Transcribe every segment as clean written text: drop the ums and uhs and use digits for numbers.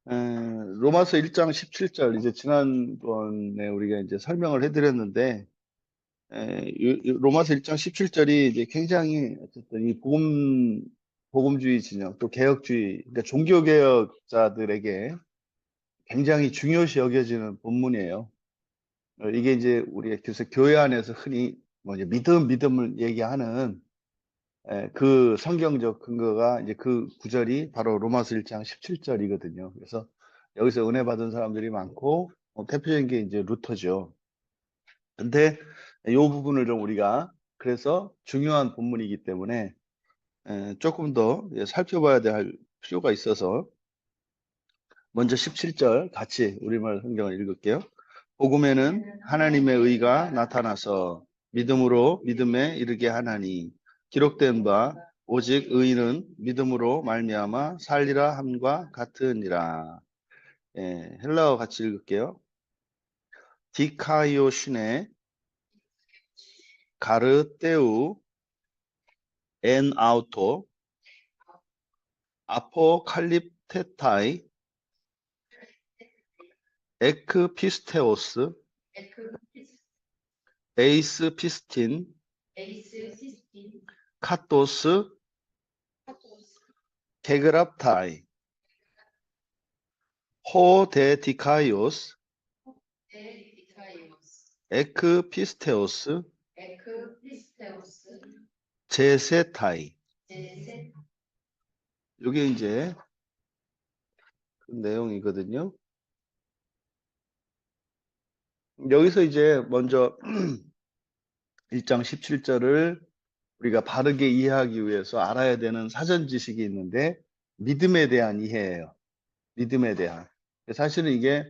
로마서 1장 17절, 이제 지난번에 우리가 이제 설명을 해드렸는데, 로마서 1장 17절이 이제 굉장히 어쨌든 이 복음주의 진영, 또 개혁주의, 그러니까 종교개혁자들에게 굉장히 중요시 여겨지는 본문이에요. 이게 이제 우리 그래서 교회 안에서 흔히 뭐 이제 믿음을 얘기하는 그 성경적 근거가 이제 그 구절이 바로 로마서 1장 17절이거든요. 그래서 여기서 은혜 받은 사람들이 많고, 대표적인 게 이제 루터죠. 근데 이 부분을 좀 우리가 그래서 중요한 본문이기 때문에 조금 더 살펴봐야 될 필요가 있어서 먼저 17절 같이 우리말 성경을 읽을게요. 복음에는 하나님의 의가 나타나서 믿음으로 믿음에 이르게 하나니 기록된 바 오직 의인은 믿음으로 말미암아 살리라 함과 같으니라. 헬라어 같이 읽을게요. 디카이오시네 가르테우 엔 아우토 아포칼립테타이 에크피스테오스 에이스 피스틴 카토스 게그랍타이 호데디카이오스 에크피스테오스 제세타이. 이게 이제 그 내용이거든요. 여기서 이제 먼저 1장 17절을 우리가 바르게 이해하기 위해서 알아야 되는 사전 지식이 있는데 믿음에 대한 이해예요. 믿음에 대한. 사실은 이게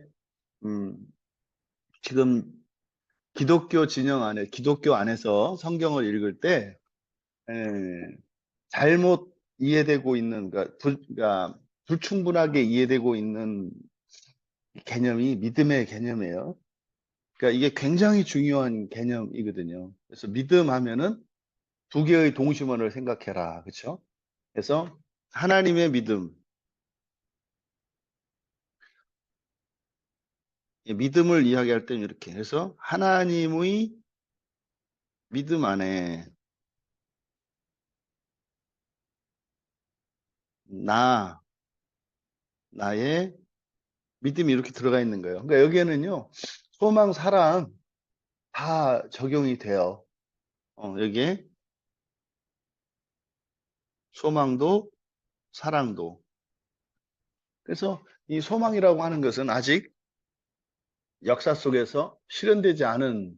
지금 기독교 진영 안에 기독교 안에서 성경을 읽을 때 잘못 이해되고 있는 그러니까 불충분하게 이해되고 있는 개념이 믿음의 개념이에요. 그러니까 이게 굉장히 중요한 개념이거든요. 그래서 믿음 하면은 두 개의 동심원을 생각해라. 그렇죠? 그래서 하나님의 믿음, 이 믿음을 이야기할 때는 이렇게 해서 하나님의 믿음 안에 나의 믿음이 이렇게 들어가 있는 거예요. 그러니까 여기에는요, 소망, 사랑 다 적용이 돼요. 여기에 소망도 사랑도. 그래서 이 소망이라고 하는 것은 아직 역사 속에서 실현되지 않은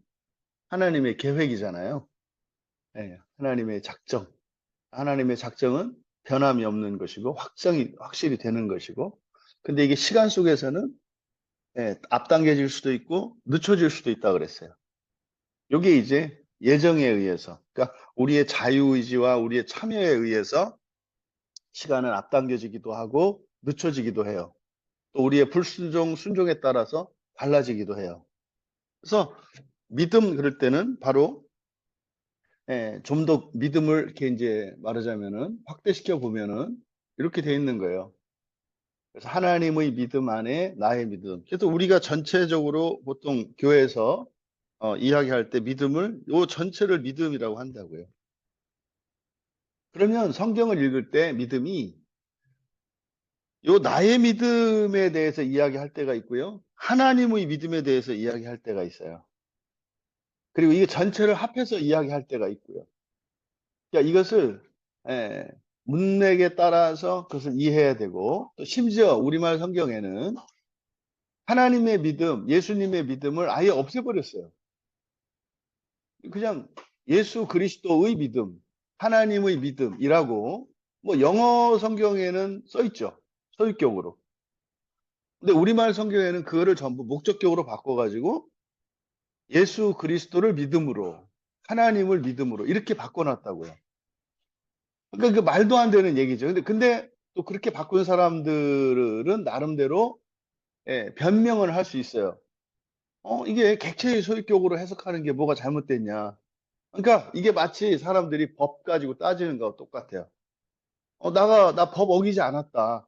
하나님의 계획이잖아요. 하나님의 작정. 하나님의 작정은 변함이 없는 것이고 확실히 되는 것이고. 근데 이게 시간 속에서는 앞당겨질 수도 있고 늦춰질 수도 있다 그랬어요. 이게 이제 예정에 의해서, 그러니까 우리의 자유의지와 우리의 참여에 의해서 시간은 앞당겨지기도 하고 늦춰지기도 해요. 또 우리의 순종에 따라서 달라지기도 해요. 그래서 믿음 그럴 때는 바로 좀 더 믿음을 이렇게 이제 말하자면은 확대시켜 보면은 이렇게 돼 있는 거예요. 그래서 하나님의 믿음 안에 나의 믿음. 그래서 우리가 전체적으로 보통 교회에서 이야기할 때 믿음을 요 전체를 믿음이라고 한다고요. 그러면 성경을 읽을 때 믿음이 요 나의 믿음에 대해서 이야기할 때가 있고요. 하나님의 믿음에 대해서 이야기할 때가 있어요. 그리고 이게 전체를 합해서 이야기할 때가 있고요. 그러니까 이것을 예, 문맥에 따라서 그것을 이해해야 되고 또 심지어 우리말 성경에는 하나님의 믿음, 예수님의 믿음을 아예 없애버렸어요. 그냥 예수 그리스도의 믿음, 하나님의 믿음이라고 뭐 영어 성경에는 써 있죠. 소유격으로. 근데 우리말 성경에는 그거를 전부 목적격으로 바꿔가지고 예수 그리스도를 믿음으로, 하나님을 믿음으로 이렇게 바꿔놨다고요. 그러니까 그 말도 안 되는 얘기죠. 근데 또 그렇게 바꾼 사람들은 나름대로 변명을 할 수 있어요. 이게 객체의 소유격으로 해석하는 게 뭐가 잘못됐냐. 그러니까 이게 마치 사람들이 법 가지고 따지는 거와 똑같아요. 나 법 어기지 않았다.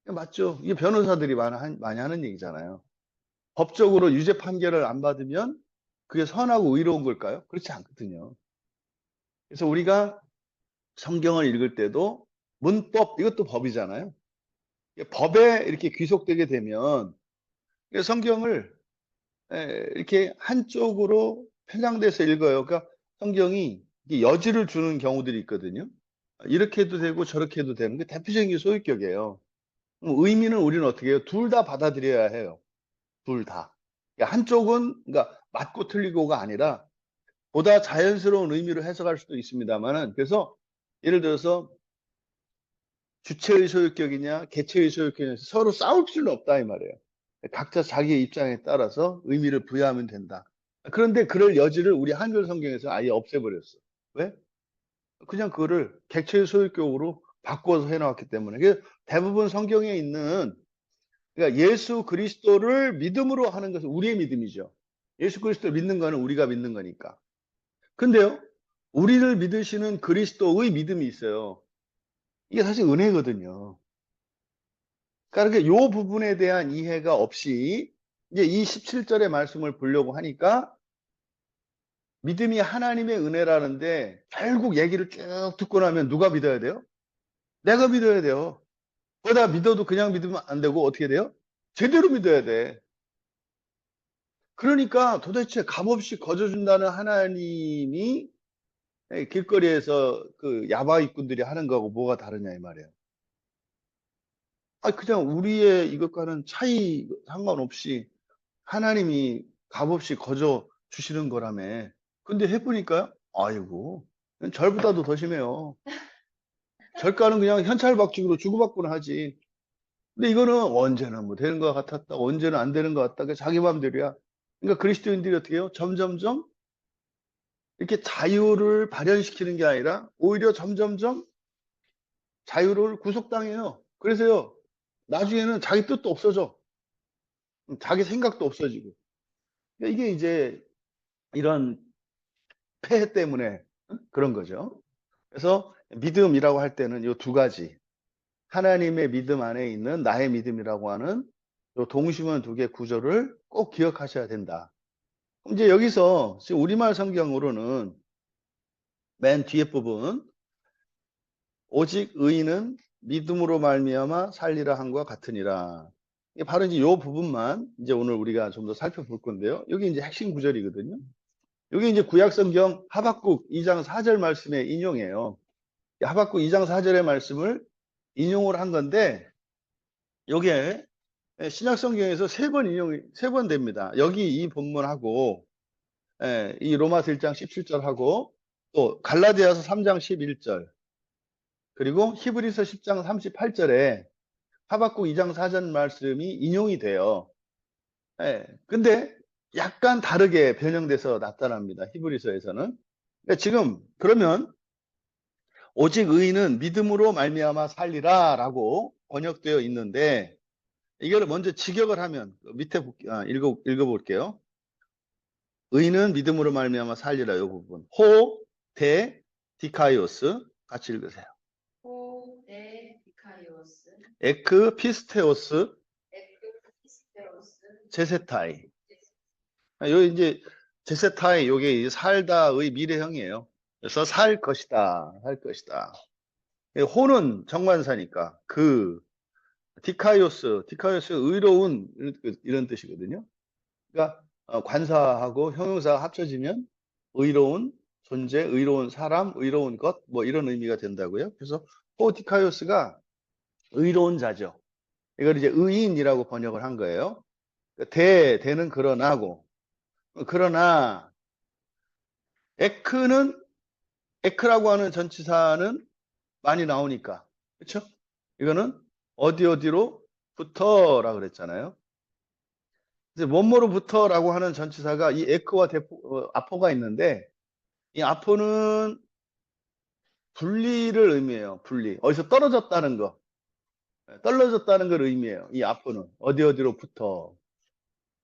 맞죠? 이게 변호사들이 많이 하는 얘기잖아요. 법적으로 유죄 판결을 안 받으면 그게 선하고 의로운 걸까요? 그렇지 않거든요. 그래서 우리가 성경을 읽을 때도 문법, 이것도 법이잖아요. 법에 이렇게 귀속되게 되면 성경을 이렇게 한쪽으로 편향돼서 읽어요. 그러니까 성경이 여지를 주는 경우들이 있거든요. 이렇게 해도 되고 저렇게 해도 되는 게 대표적인 게 소유격이에요. 의미는 우리는 어떻게 해요? 둘 다 받아들여야 해요. 둘 다. 그러니까 한쪽은 그러니까 맞고 틀리고가 아니라 보다 자연스러운 의미로 해석할 수도 있습니다만은, 그래서 예를 들어서 주체의 소유격이냐 개체의 소유격이냐 서로 싸울 필요는 없다 이 말이에요. 각자 자기의 입장에 따라서 의미를 부여하면 된다. 그런데 그럴 여지를 우리 한글 성경에서 아예 없애버렸어. 왜? 그냥 그거를 객체의 소유격으로 바꿔서 해놨기 때문에. 그래서 대부분 성경에 있는, 그러니까 예수 그리스도를 믿음으로 하는 것은 우리의 믿음이죠. 예수 그리스도를 믿는 거는 우리가 믿는 거니까. 근데요, 우리를 믿으시는 그리스도의 믿음이 있어요. 이게 사실 은혜거든요. 그러니까 요 부분에 대한 이해가 없이 이제 이 17절의 말씀을 보려고 하니까 믿음이 하나님의 은혜라는데, 결국 얘기를 쭉 듣고 나면 누가 믿어야 돼요? 내가 믿어야 돼요. 그러다 믿어도 그냥 믿으면 안 되고 어떻게 돼요? 제대로 믿어야 돼. 그러니까 도대체 값없이 거저준다는 하나님이 길거리에서 그 야바이꾼들이 하는 거하고 뭐가 다르냐 이 말이에요. 그냥 우리의 이것과는 차이 상관없이 하나님이 값없이 거저 주시는 거라며. 근데 해보니까요, 아이고, 절보다도 더 심해요. 절가는 그냥 현찰박치기로 주고받고는 하지. 근데 이거는 언제는 뭐 되는 것 같았다, 언제는 안 되는 것 같다. 그 자기 마음대로야. 그러니까 그리스도인들이 어떻게 해요? 점점점 이렇게 자유를 발현시키는 게 아니라 오히려 점점점 자유를 구속당해요. 그래서요, 나중에는 자기 뜻도 없어져. 자기 생각도 없어지고. 그러니까 이게 이제 이런 폐해 때문에 그런 거죠. 그래서 믿음이라고 할 때는 이 두 가지, 하나님의 믿음 안에 있는 나의 믿음이라고 하는 요 동심원 두 개 구조를 꼭 기억하셔야 된다. 이제 여기서 지금 우리말 성경으로는 맨 뒤에 부분, 오직 의인은 믿음으로 말미암아 살리라 한과 같으니라. 이게 바로 이제 요 부분만 이제 오늘 우리가 좀 더 살펴볼 건데요. 여기 이제 핵심 구절이거든요. 여기 이제 구약 성경 하박국 2장 4절 말씀의 인용이에요. 하박국 2장 4절의 말씀을 인용을 한 건데, 요게 신약 성경에서 세 번 됩니다. 여기 이 본문하고, 이 로마서 1장 17절하고, 또 갈라디아서 3장 11절, 그리고 히브리서 10장 38절에 하박국 2장 4절 말씀이 인용이 돼요. 근데 약간 다르게 변형돼서 나타납니다. 히브리서에서는. 그러니까 지금 그러면 오직 의인은 믿음으로 말미암아 살리라라고 번역되어 있는데, 이걸 먼저 직역을 하면 밑에 읽어볼게요. 의인은 믿음으로 말미암아 살리라, 이 부분. 호, 데, 디카이오스 같이 읽으세요. 호, 데, 디카이오스, 에크, 피스테오스, 에크, 피스테오스, 제세타이. 요 이제 제세타이, 요게 살다의 미래형이에요. 그래서 살 것이다, 살 것이다. 호는 정관사니까 디카이오스 의로운 이런 뜻이거든요. 그러니까 관사하고 형용사가 합쳐지면 의로운 존재, 의로운 사람, 의로운 것, 뭐 이런 의미가 된다고요. 그래서 호디카이오스가 의로운 자죠. 이걸 이제 의인이라고 번역을 한 거예요. 그러니까 대는 그러나고, 그러나 에크라고 하는 전치사는 많이 나오니까, 그렇죠? 이거는 어디 어디로부터라 그랬잖아요. 그래서 뭐뭐로부터라고 하는 전치사가 이 에크와 아포가 있는데, 이 아포는 분리를 의미해요. 분리. 어디서 떨어졌다는 거. 떨어졌다는 걸 의미해요. 이 아포는 어디 어디로부터.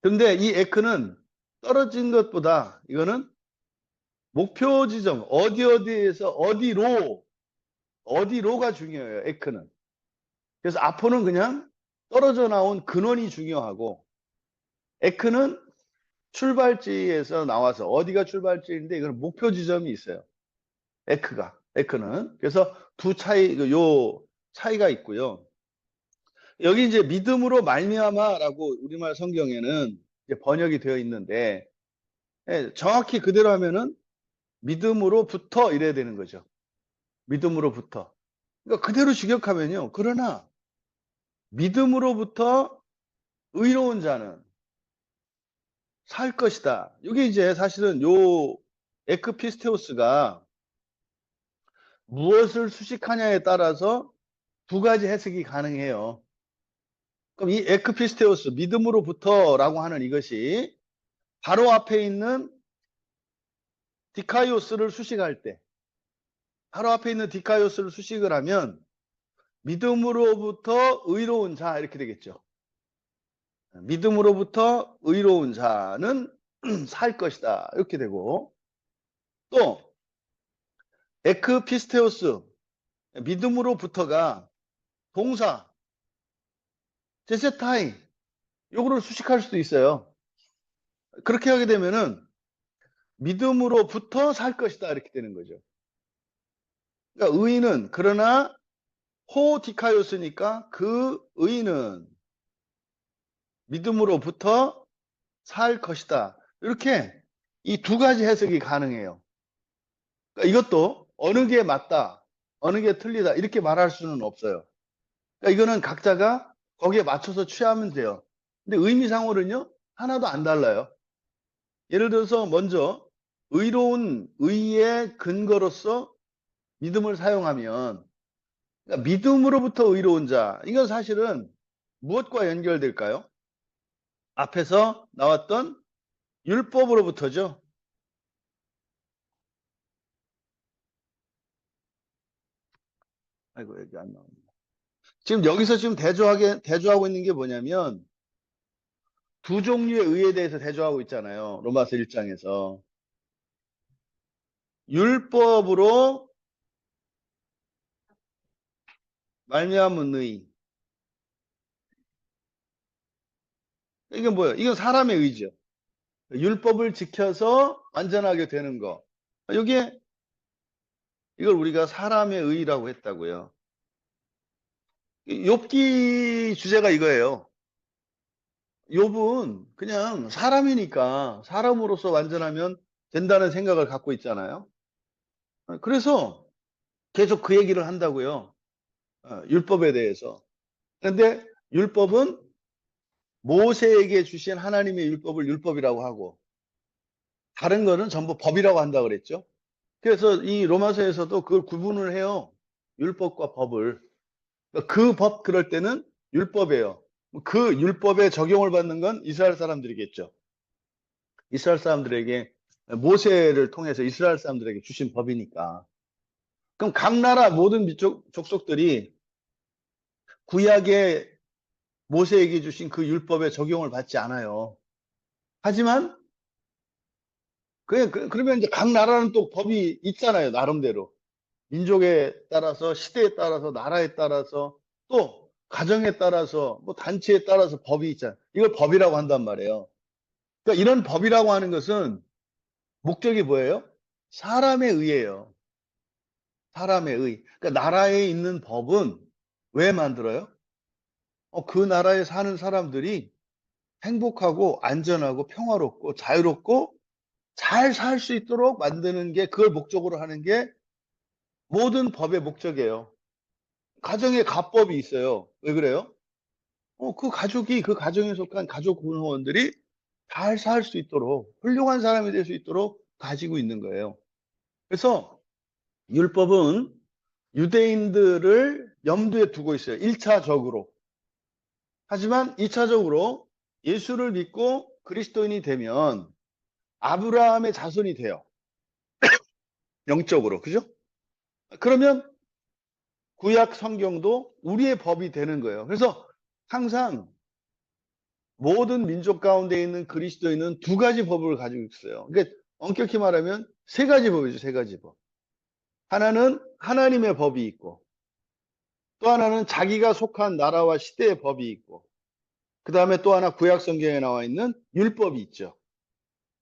근데 이 에크는 떨어진 것보다 이거는 목표 지점, 어디 어디에서 어디로가 중요해요. 에크는. 그래서 아포는 그냥 떨어져 나온 근원이 중요하고, 에크는 출발지에서 나와서, 어디가 출발지인데 이건 목표 지점이 있어요. 에크는. 그래서 요 차이가 있고요. 여기 이제 믿음으로 말미암아라고 우리말 성경에는 이제 번역이 되어 있는데, 예, 정확히 그대로 하면은 믿음으로부터 이래야 되는 거죠. 믿음으로부터. 그러니까 그대로 직역하면요. 그러나 믿음으로부터 의로운 자는 살 것이다. 이게 이제 사실은 요 에크피스테오스가 무엇을 수식하냐에 따라서 두 가지 해석이 가능해요. 그럼 이 에크피스테오스, 믿음으로부터라고 하는 이것이 바로 앞에 있는 디카이오스를 수식할 때, 바로 앞에 있는 디카이오스를 수식을 하면 믿음으로부터 의로운 자 이렇게 되겠죠. 믿음으로부터 의로운 자는 살 것이다 이렇게 되고, 또 에크피스테오스, 믿음으로부터가 동사 제세타이 요거를 수식할 수도 있어요. 그렇게 하게 되면은 믿음으로부터 살 것이다 이렇게 되는 거죠. 그러니까 의인은, 그러나 호디카이오스니까 그 의인은 믿음으로부터 살 것이다. 이렇게 이 두 가지 해석이 가능해요. 그러니까 이것도 어느 게 맞다, 어느 게 틀리다 이렇게 말할 수는 없어요. 그러니까 이거는 각자가 거기에 맞춰서 취하면 돼요. 근데 의미상으로는요, 하나도 안 달라요. 예를 들어서 먼저 의로운 의의 근거로서 믿음을 사용하면, 그러니까 믿음으로부터 의로운 자, 이건 사실은 무엇과 연결될까요? 앞에서 나왔던 율법으로부터죠. 아이고, 여기 안 나옵니다. 지금 여기서 지금 대조하고 있는 게 뭐냐면, 두 종류의 의에 대해서 대조하고 있잖아요. 로마서 1장에서. 율법으로 말미암은 의. 이게 뭐예요? 이건 사람의 의죠. 율법을 지켜서 완전하게 되는 거. 이게, 이걸 우리가 사람의 의라고 했다고요. 욥기 주제가 이거예요. 욥은 그냥 사람이니까 사람으로서 완전하면 된다는 생각을 갖고 있잖아요. 그래서 계속 그 얘기를 한다고요. 율법에 대해서. 그런데 율법은 모세에게 주신 하나님의 율법을 율법이라고 하고, 다른 거는 전부 법이라고 한다 그랬죠. 그래서 이 로마서에서도 그걸 구분을 해요. 율법과 법을. 그 법 그럴 때는 율법이에요. 그 율법에 적용을 받는 건 이스라엘 사람들이겠죠. 이스라엘 사람들에게, 모세를 통해서 이스라엘 사람들에게 주신 법이니까. 그럼 각 나라 모든 족속들이 구약에 모세에게 주신 그 율법에 적용을 받지 않아요. 하지만 그러면 이제 각 나라는 또 법이 있잖아요. 나름대로. 민족에 따라서, 시대에 따라서, 나라에 따라서, 또 가정에 따라서, 뭐 단체에 따라서 법이 있잖아요. 이걸 법이라고 한단 말이에요. 그러니까 이런 법이라고 하는 것은 목적이 뭐예요? 사람에 의해요. 사람의 의. 그러니까 나라에 있는 법은 왜 만들어요? 그 나라에 사는 사람들이 행복하고 안전하고 평화롭고 자유롭고 잘 살 수 있도록 만드는 게, 그걸 목적으로 하는 게 모든 법의 목적이에요. 가정에 가법이 있어요. 왜 그래요? 그 가정에 속한 가족 구성원들이 잘 살 수 있도록, 훌륭한 사람이 될 수 있도록 가지고 있는 거예요. 그래서 율법은 유대인들을 염두에 두고 있어요. 1차적으로. 하지만 2차적으로 예수를 믿고 그리스도인이 되면 아브라함의 자손이 돼요. 영적으로. 그죠? 그러면 구약 성경도 우리의 법이 되는 거예요. 그래서 항상 모든 민족 가운데 있는 그리스도인은 두 가지 법을 가지고 있어요. 그러니까 엄격히 말하면 세 가지 법이죠. 세 가지 법. 하나는 하나님의 법이 있고, 또 하나는 자기가 속한 나라와 시대의 법이 있고, 그 다음에 또 하나 구약 성경에 나와 있는 율법이 있죠.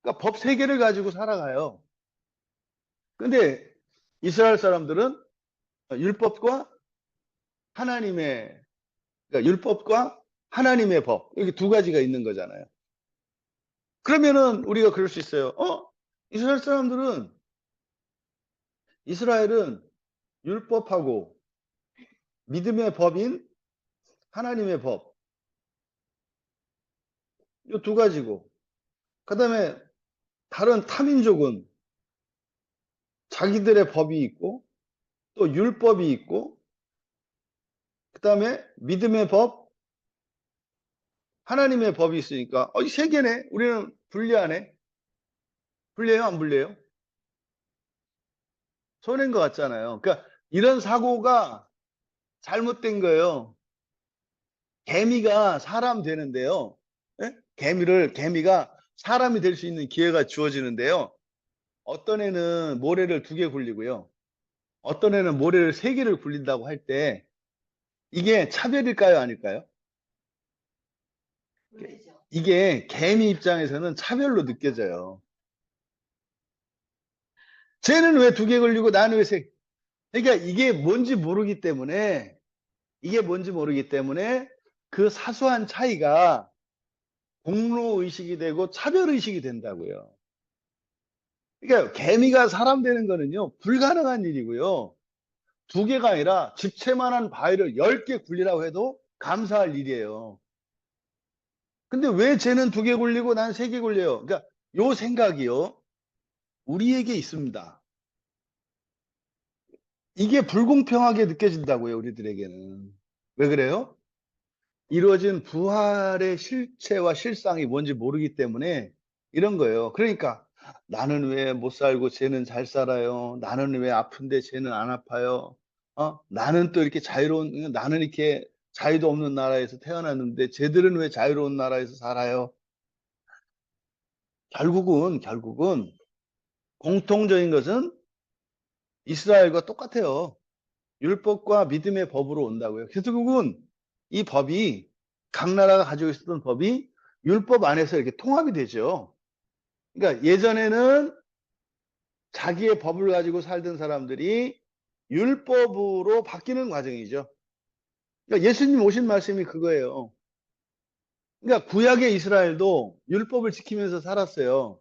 그러니까 법 세 개를 가지고 살아가요. 근데 이스라엘 사람들은 율법과 하나님의, 그러니까 율법과 하나님의 법, 이렇게 두 가지가 있는 거잖아요. 그러면은 우리가 그럴 수 있어요. 이스라엘 사람들은, 이스라엘은 율법하고 믿음의 법인 하나님의 법, 이 두 가지고, 그 다음에 다른 타민족은 자기들의 법이 있고, 또 율법이 있고, 그 다음에 믿음의 법, 하나님의 법이 있으니까, 이 세 개네? 우리는 분리하네? 분리해요? 안 분리해요? 손해인 것 같잖아요. 그러니까 이런 사고가 잘못된 거예요. 개미가 사람 되는데요. 예? 개미가 사람이 될 수 있는 기회가 주어지는데요. 어떤 애는 모래를 두 개 굴리고요. 어떤 애는 모래를 세 개를 굴린다고 할 때, 이게 차별일까요? 아닐까요? 모르죠. 이게 개미 입장에서는 차별로 느껴져요. 쟤는 왜 두 개 걸리고 나는 왜 세? 그러니까 이게 뭔지 모르기 때문에 그 사소한 차이가 공로 의식이 되고 차별 의식이 된다고요. 그러니까 개미가 사람 되는 거는요, 불가능한 일이고요. 두 개가 아니라 집채만한 바위를 10개 굴리라고 해도 감사할 일이에요. 근데 왜 쟤는 두 개 굴리고 난 세 개 굴려요? 그러니까 요 생각이요, 우리에게 있습니다. 이게 불공평하게 느껴진다고요, 우리들에게는. 왜 그래요? 이루어진 부활의 실체와 실상이 뭔지 모르기 때문에 이런 거예요. 그러니까 나는 왜 못 살고 쟤는 잘 살아요? 나는 왜 아픈데 쟤는 안 아파요? 나는 또 이렇게 나는 이렇게 자유도 없는 나라에서 태어났는데 쟤들은 왜 자유로운 나라에서 살아요? 결국은 공통적인 것은 이스라엘과 똑같아요. 율법과 믿음의 법으로 온다고요. 그래서 결국은 이 법이, 각 나라가 가지고 있었던 법이 율법 안에서 이렇게 통합이 되죠. 그러니까 예전에는 자기의 법을 가지고 살던 사람들이 율법으로 바뀌는 과정이죠. 그러니까 예수님 오신 말씀이 그거예요. 그러니까 구약의 이스라엘도 율법을 지키면서 살았어요.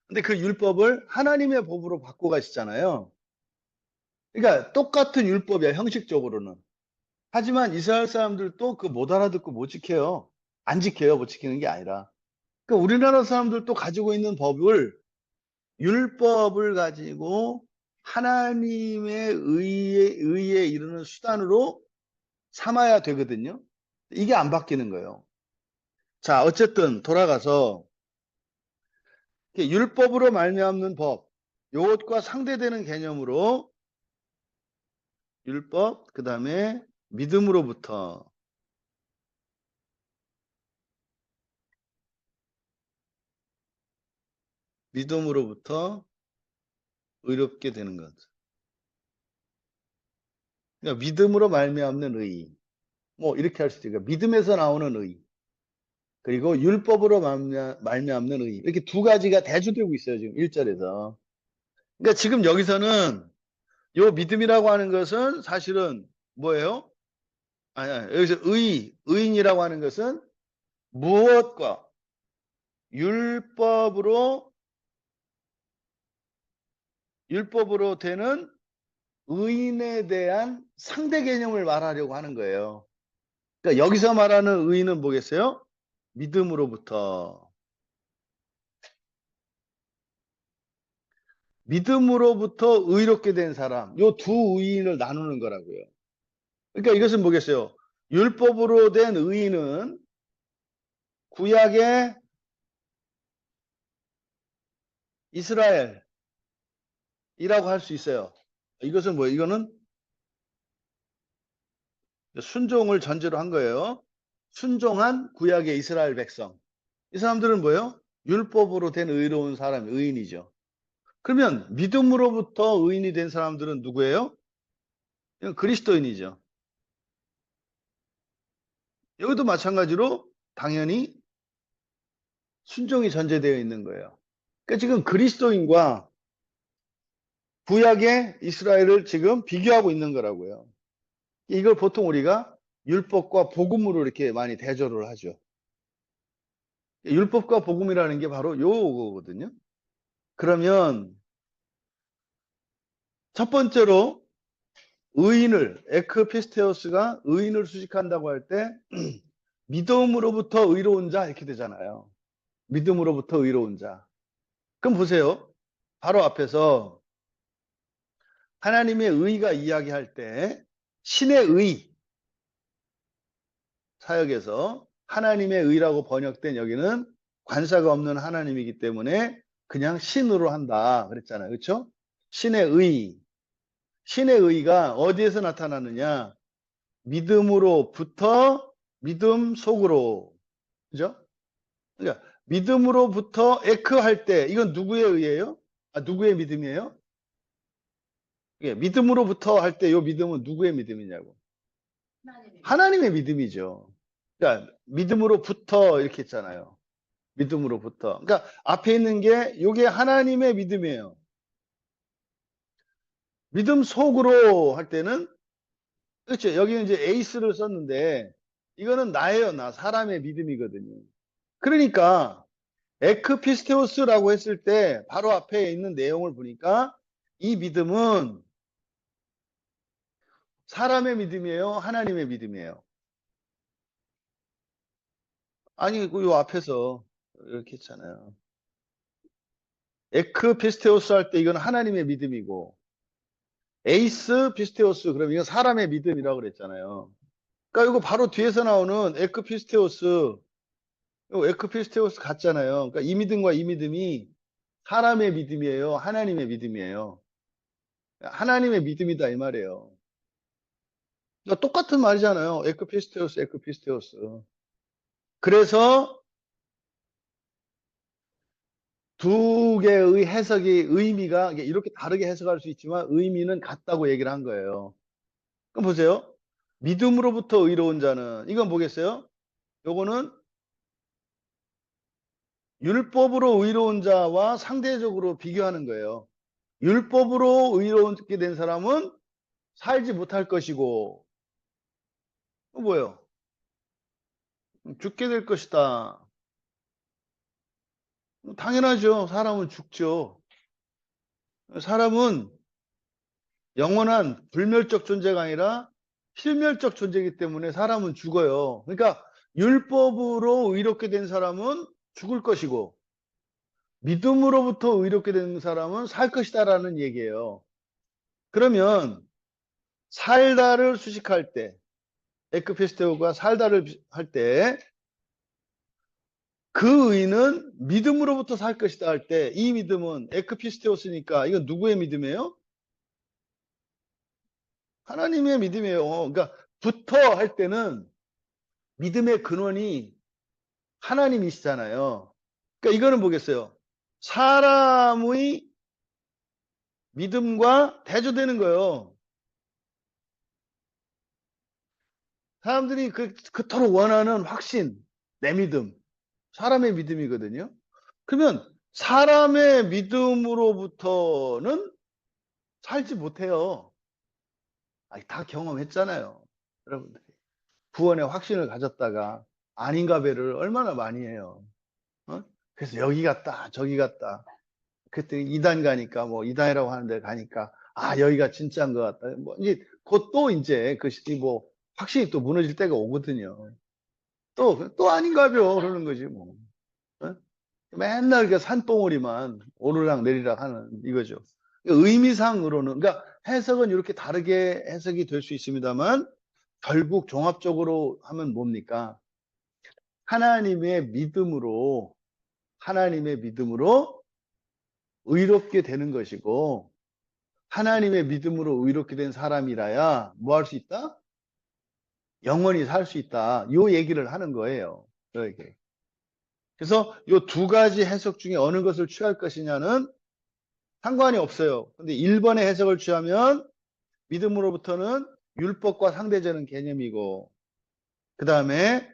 근데 그 율법을 하나님의 법으로 바꿔 가시잖아요. 그러니까 똑같은 율법이야, 형식적으로는. 하지만 이스라엘 사람들도 그 못 알아듣고 못 지켜요. 안 지켜요. 못 지키는 게 아니라. 그러니까 우리나라 사람들도 가지고 있는 법을, 율법을 가지고 하나님의 의에 이르는 수단으로 삼아야 되거든요. 이게 안 바뀌는 거예요. 자, 어쨌든 돌아가서 율법으로 말미암는 법, 요것과 상대되는 개념으로 율법, 그 다음에 믿음으로부터 의롭게 되는 것. 그러니까 믿음으로 말미암는 의. 뭐 이렇게 할 수도 있고, 믿음에서 나오는 의, 그리고 율법으로 말미암는 의, 이렇게 두 가지가 대조되고 있어요, 지금 1절에서. 그러니까 지금 여기서는 요 믿음이라고 하는 것은 사실은 뭐예요? 아니, 여기서 의인이라고 하는 것은 무엇과 율법으로 되는 의인에 대한 상대 개념을 말하려고 하는 거예요. 그러니까 여기서 말하는 의인은 뭐겠어요? 믿음으로부터 의롭게 된 사람, 요 두 의인을 나누는 거라고요. 그러니까 이것은 뭐겠어요? 율법으로 된 의인은 구약의 이스라엘이라고 할 수 있어요. 이것은 뭐, 이거는 순종을 전제로 한 거예요. 순종한 구약의 이스라엘 백성. 이 사람들은 뭐예요? 율법으로 된 의로운 사람, 의인이죠. 그러면 믿음으로부터 의인이 된 사람들은 누구예요? 이건 그리스도인이죠. 여기도 마찬가지로 당연히 순종이 전제되어 있는 거예요. 그러니까 지금 그리스도인과 구약의 이스라엘을 지금 비교하고 있는 거라고요. 이걸 보통 우리가 율법과 복음으로 이렇게 많이 대조를 하죠. 율법과 복음이라는 게 바로 요거거든요. 그러면 첫 번째로 의인을 에크피스테오스가 의인을 수식한다고 할 때 믿음으로부터 의로운 자 이렇게 되잖아요. 믿음으로부터 의로운 자. 그럼 보세요. 바로 앞에서 하나님의 의가 이야기할 때 신의 의 사역에서 하나님의 의라고 번역된 여기는 관사가 없는 하나님이기 때문에 그냥 신으로 한다 그랬잖아요. 그렇죠? 신의 의. 신의 의가 어디에서 나타나느냐? 믿음으로부터 믿음 속으로. 그죠? 그러니까 믿음으로부터 에크할 때 이건 누구의 의예요? 누구의 믿음이에요? 예, 믿음으로부터 할 때 이 믿음은 누구의 믿음이냐고. 하나님의 하나님의 믿음이죠. 그러니까 믿음으로부터 이렇게 했잖아요. 믿음으로부터. 그러니까 앞에 있는 게 이게 하나님의 믿음이에요. 믿음 속으로 할 때는 그렇죠. 여기는 이제 에이스를 썼는데 이거는 나예요. 나 사람의 믿음이거든요. 그러니까 에크피스테오스라고 했을 때 바로 앞에 있는 내용을 보니까 이 믿음은 사람의 믿음이에요? 하나님의 믿음이에요? 아니, 그 앞에서 이렇게 했잖아요. 에크피스테오스 할 때 이건 하나님의 믿음이고 에이스 피스테오스 그럼 이건 사람의 믿음이라고 그랬잖아요. 그러니까 이거 바로 뒤에서 나오는 에크피스테오스 이거 에크피스테오스 같잖아요. 그러니까 이 믿음과 이 믿음이 사람의 믿음이에요? 하나님의 믿음이에요? 하나님의 믿음이다 이 말이에요. 그러니까 똑같은 말이잖아요. 에크피스테오스, 에크피스테오스. 그래서 두 개의 해석이 의미가 이렇게 다르게 해석할 수 있지만 의미는 같다고 얘기를 한 거예요. 그럼 보세요. 믿음으로부터 의로운 자는 이건 뭐겠어요? 요거는 율법으로 의로운 자와 상대적으로 비교하는 거예요. 율법으로 의롭게 된 사람은 살지 못할 것이고 뭐예요? 죽게 될 것이다. 당연하죠. 사람은 죽죠. 사람은 영원한 불멸적 존재가 아니라 필멸적 존재이기 때문에 사람은 죽어요. 그러니까 율법으로 의롭게 된 사람은 죽을 것이고 믿음으로부터 의롭게 된 사람은 살 것이다라는 얘기예요. 그러면 살다를 수식할 때 에크피스테오가 살다를 할 때 그 의는 믿음으로부터 살 것이다 할 때 이 믿음은 에크피스테오스니까 이건 누구의 믿음이에요? 하나님의 믿음이에요. 그러니까 부터 할 때는 믿음의 근원이 하나님이시잖아요. 그러니까 이거는 뭐겠어요? 사람의 믿음과 대조되는 거예요. 사람들이 그토록 원하는 확신, 내 믿음, 사람의 믿음이거든요. 그러면 사람의 믿음으로부터는 살지 못해요. 다 경험했잖아요. 여러분들이. 구원의 확신을 가졌다가 아닌가 배를 얼마나 많이 해요. 어? 그래서 여기 갔다, 저기 갔다. 그때 이단 가니까 뭐 이단이라고 하는데 가니까 여기가 진짜인 것 같다. 뭐 이제 곧 또 이제 뭐 확신이 또 무너질 때가 오거든요. 또 아닌가벼 그러는 거지 뭐. 어? 맨날 그 산봉우리만 오르락 내리락 하는 이거죠. 의미상으로는 그러니까 해석은 이렇게 다르게 해석이 될 수 있습니다만 결국 종합적으로 하면 뭡니까? 하나님의 믿음으로 의롭게 되는 것이고 하나님의 믿음으로 의롭게 된 사람이라야 뭐 할 수 있다? 영원히 살 수 있다. 요 얘기를 하는 거예요. 저에게. 그래서 요 두 가지 해석 중에 어느 것을 취할 것이냐는 상관이 없어요. 근데 1번의 해석을 취하면 믿음으로부터는 율법과 상대되는 개념이고 그 다음에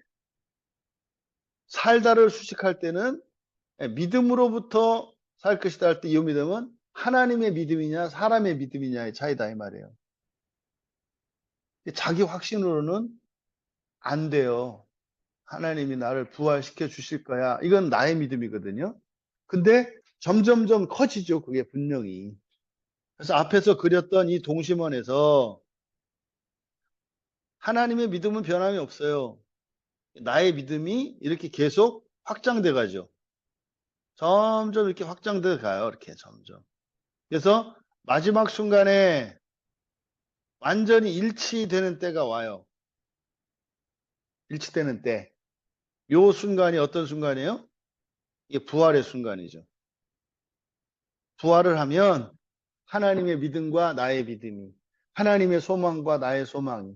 살다를 수식할 때는 믿음으로부터 살 것이다 할 때 이 믿음은 하나님의 믿음이냐 사람의 믿음이냐의 차이다 이 말이에요. 자기 확신으로는 안 돼요. 하나님이 나를 부활시켜 주실 거야. 이건 나의 믿음이거든요. 근데 점점점 커지죠. 그게 분명히. 그래서 앞에서 그렸던 이 동심원에서 하나님의 믿음은 변함이 없어요. 나의 믿음이 이렇게 계속 확장돼 가죠. 점점 이렇게 확장돼 가요. 이렇게 점점. 그래서 마지막 순간에 완전히 일치되는 때가 와요. 일치되는 때. 요 순간이 어떤 순간이에요? 이게 부활의 순간이죠. 부활을 하면 하나님의 믿음과 나의 믿음이, 하나님의 소망과 나의 소망이,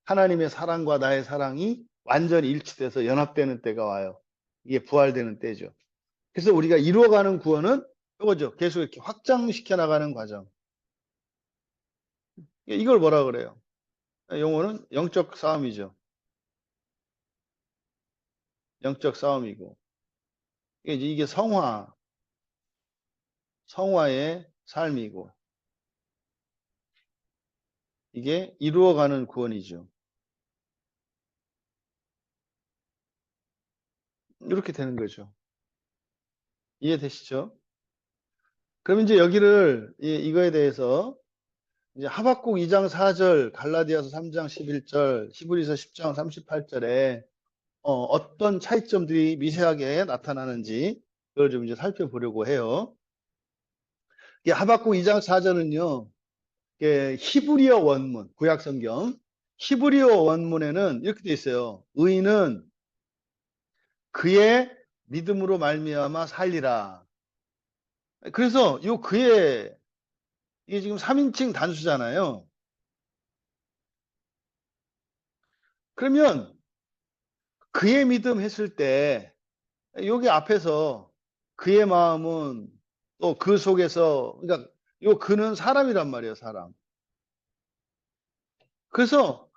하나님의 사랑과 나의 사랑이 완전히 일치돼서 연합되는 때가 와요. 이게 부활되는 때죠. 그래서 우리가 이루어가는 구원은 이거죠. 계속 이렇게 확장시켜 나가는 과정. 이걸 뭐라 그래요? 용어는 영적 싸움이죠. 영적 싸움이고. 이게 성화의 삶이고. 이게 이루어가는 구원이죠. 이렇게 되는 거죠. 이해되시죠? 그럼 이제 여기를 이거에 대해서 이제 하박국 2장 4절, 갈라디아서 3장 11절, 히브리서 10장 38절에 어떤 차이점들이 미세하게 나타나는지 그걸 좀 이제 살펴보려고 해요. 이 하박국 2장 4절은요. 히브리어 원문, 구약 성경 히브리어 원문에는 이렇게 돼 있어요. 의인은 그의 믿음으로 말미암아 살리라. 그래서 이게 지금 3인칭 단수잖아요. 그러면 그의 믿음 했을 때 여기 앞에서 그의 마음은 또 그 속에서 그러니까 요 그는 사람이란 말이에요, 사람. 그래서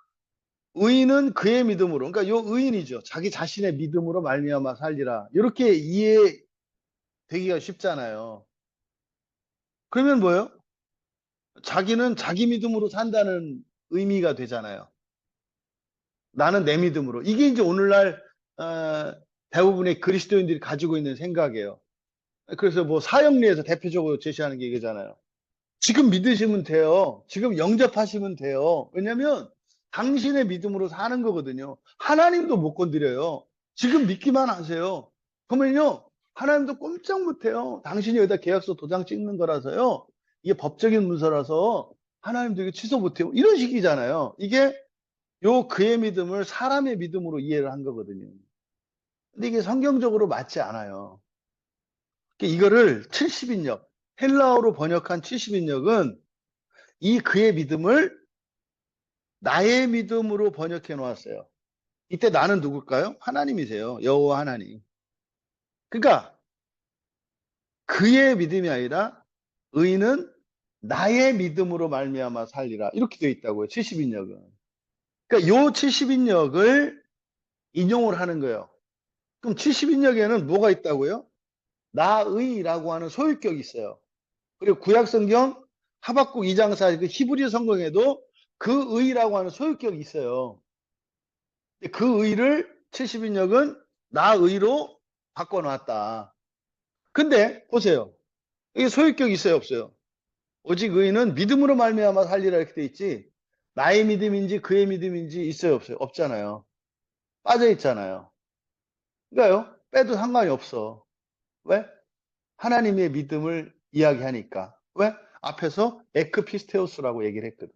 의인은 그의 믿음으로 그러니까 요 의인이죠. 자기 자신의 믿음으로 말미암아 살리라. 이렇게 이해되기가 쉽잖아요. 그러면 뭐예요? 자기는 자기 믿음으로 산다는 의미가 되잖아요. 나는 내 믿음으로. 이게 이제 오늘날 대부분의 그리스도인들이 가지고 있는 생각이에요. 그래서 뭐 사형리에서 대표적으로 제시하는 게 이거잖아요. 지금 믿으시면 돼요. 지금 영접하시면 돼요. 왜냐하면 당신의 믿음으로 사는 거거든요. 하나님도 못 건드려요. 지금 믿기만 하세요. 그러면요. 하나님도 꼼짝 못해요. 당신이 여기다 계약서 도장 찍는 거라서요. 이게 법적인 문서라서 하나님도 이거 취소 못해요. 이런 식이잖아요. 이게 그의 믿음을 사람의 믿음으로 이해를 한 거거든요. 근데 이게 성경적으로 맞지 않아요. 이거를 70인역, 헬라어로 번역한 70인역은 이 그의 믿음을 나의 믿음으로 번역해 놓았어요. 이때 나는 누굴까요? 하나님이세요. 여호와 하나님. 그러니까 그의 믿음이 아니라 의인은 나의 믿음으로 말미암아 살리라. 이렇게 되어 있다고요. 70인역은. 그러니까 요 70인역을 인용을 하는 거예요. 그럼 70인역에는 뭐가 있다고요? 나의라고 하는 소유격이 있어요. 그리고 구약성경 하박국 2장 4 그 히브리 성경에도 그 의라고 하는 소유격이 있어요. 그 의를 70인역은 나의로 바꿔놨다. 근데 보세요. 이게 소유격이 있어요, 없어요? 오직 의인은 믿음으로 말미암아 살리라 이렇게 돼 있지. 나의 믿음인지 그의 믿음인지 있어요, 없어요? 없잖아요. 빠져 있잖아요. 그러니까요. 빼도 상관이 없어. 왜? 하나님의 믿음을 이야기하니까. 왜? 앞에서 에크피스테오스라고 얘기를 했거든.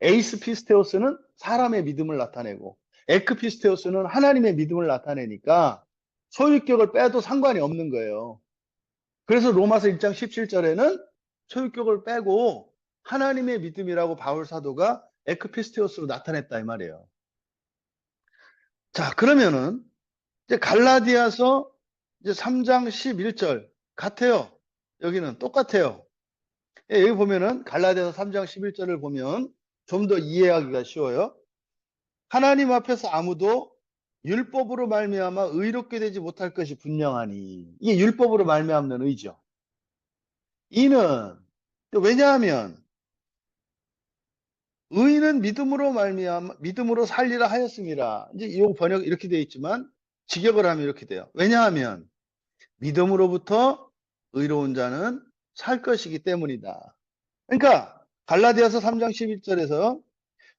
에이스피스테오스는 사람의 믿음을 나타내고 에크피스테오스는 하나님의 믿음을 나타내니까 소유격을 빼도 상관이 없는 거예요. 그래서 로마서 1장 17절에는 소유격을 빼고 하나님의 믿음이라고 바울 사도가 에크피스테오스로 나타냈다 이 말이에요. 자, 그러면은 이제 갈라디아서 이제 3장 11절 같아요. 여기는 똑같아요. 여기 보면은 갈라디아서 3장 11절을 보면 좀 더 이해하기가 쉬워요. 하나님 앞에서 아무도 율법으로 말미암아 의롭게 되지 못할 것이 분명하니. 이게 율법으로 말미암는 의죠. 이는 왜냐하면 의는 믿음으로 말미암아 믿음으로 살리라 하였습니다. 이제 이 번역 이렇게 되어 있지만 직역을 하면 이렇게 돼요. 왜냐하면 믿음으로부터 의로운 자는 살 것이기 때문이다. 그러니까 갈라디아서 3장 11절에서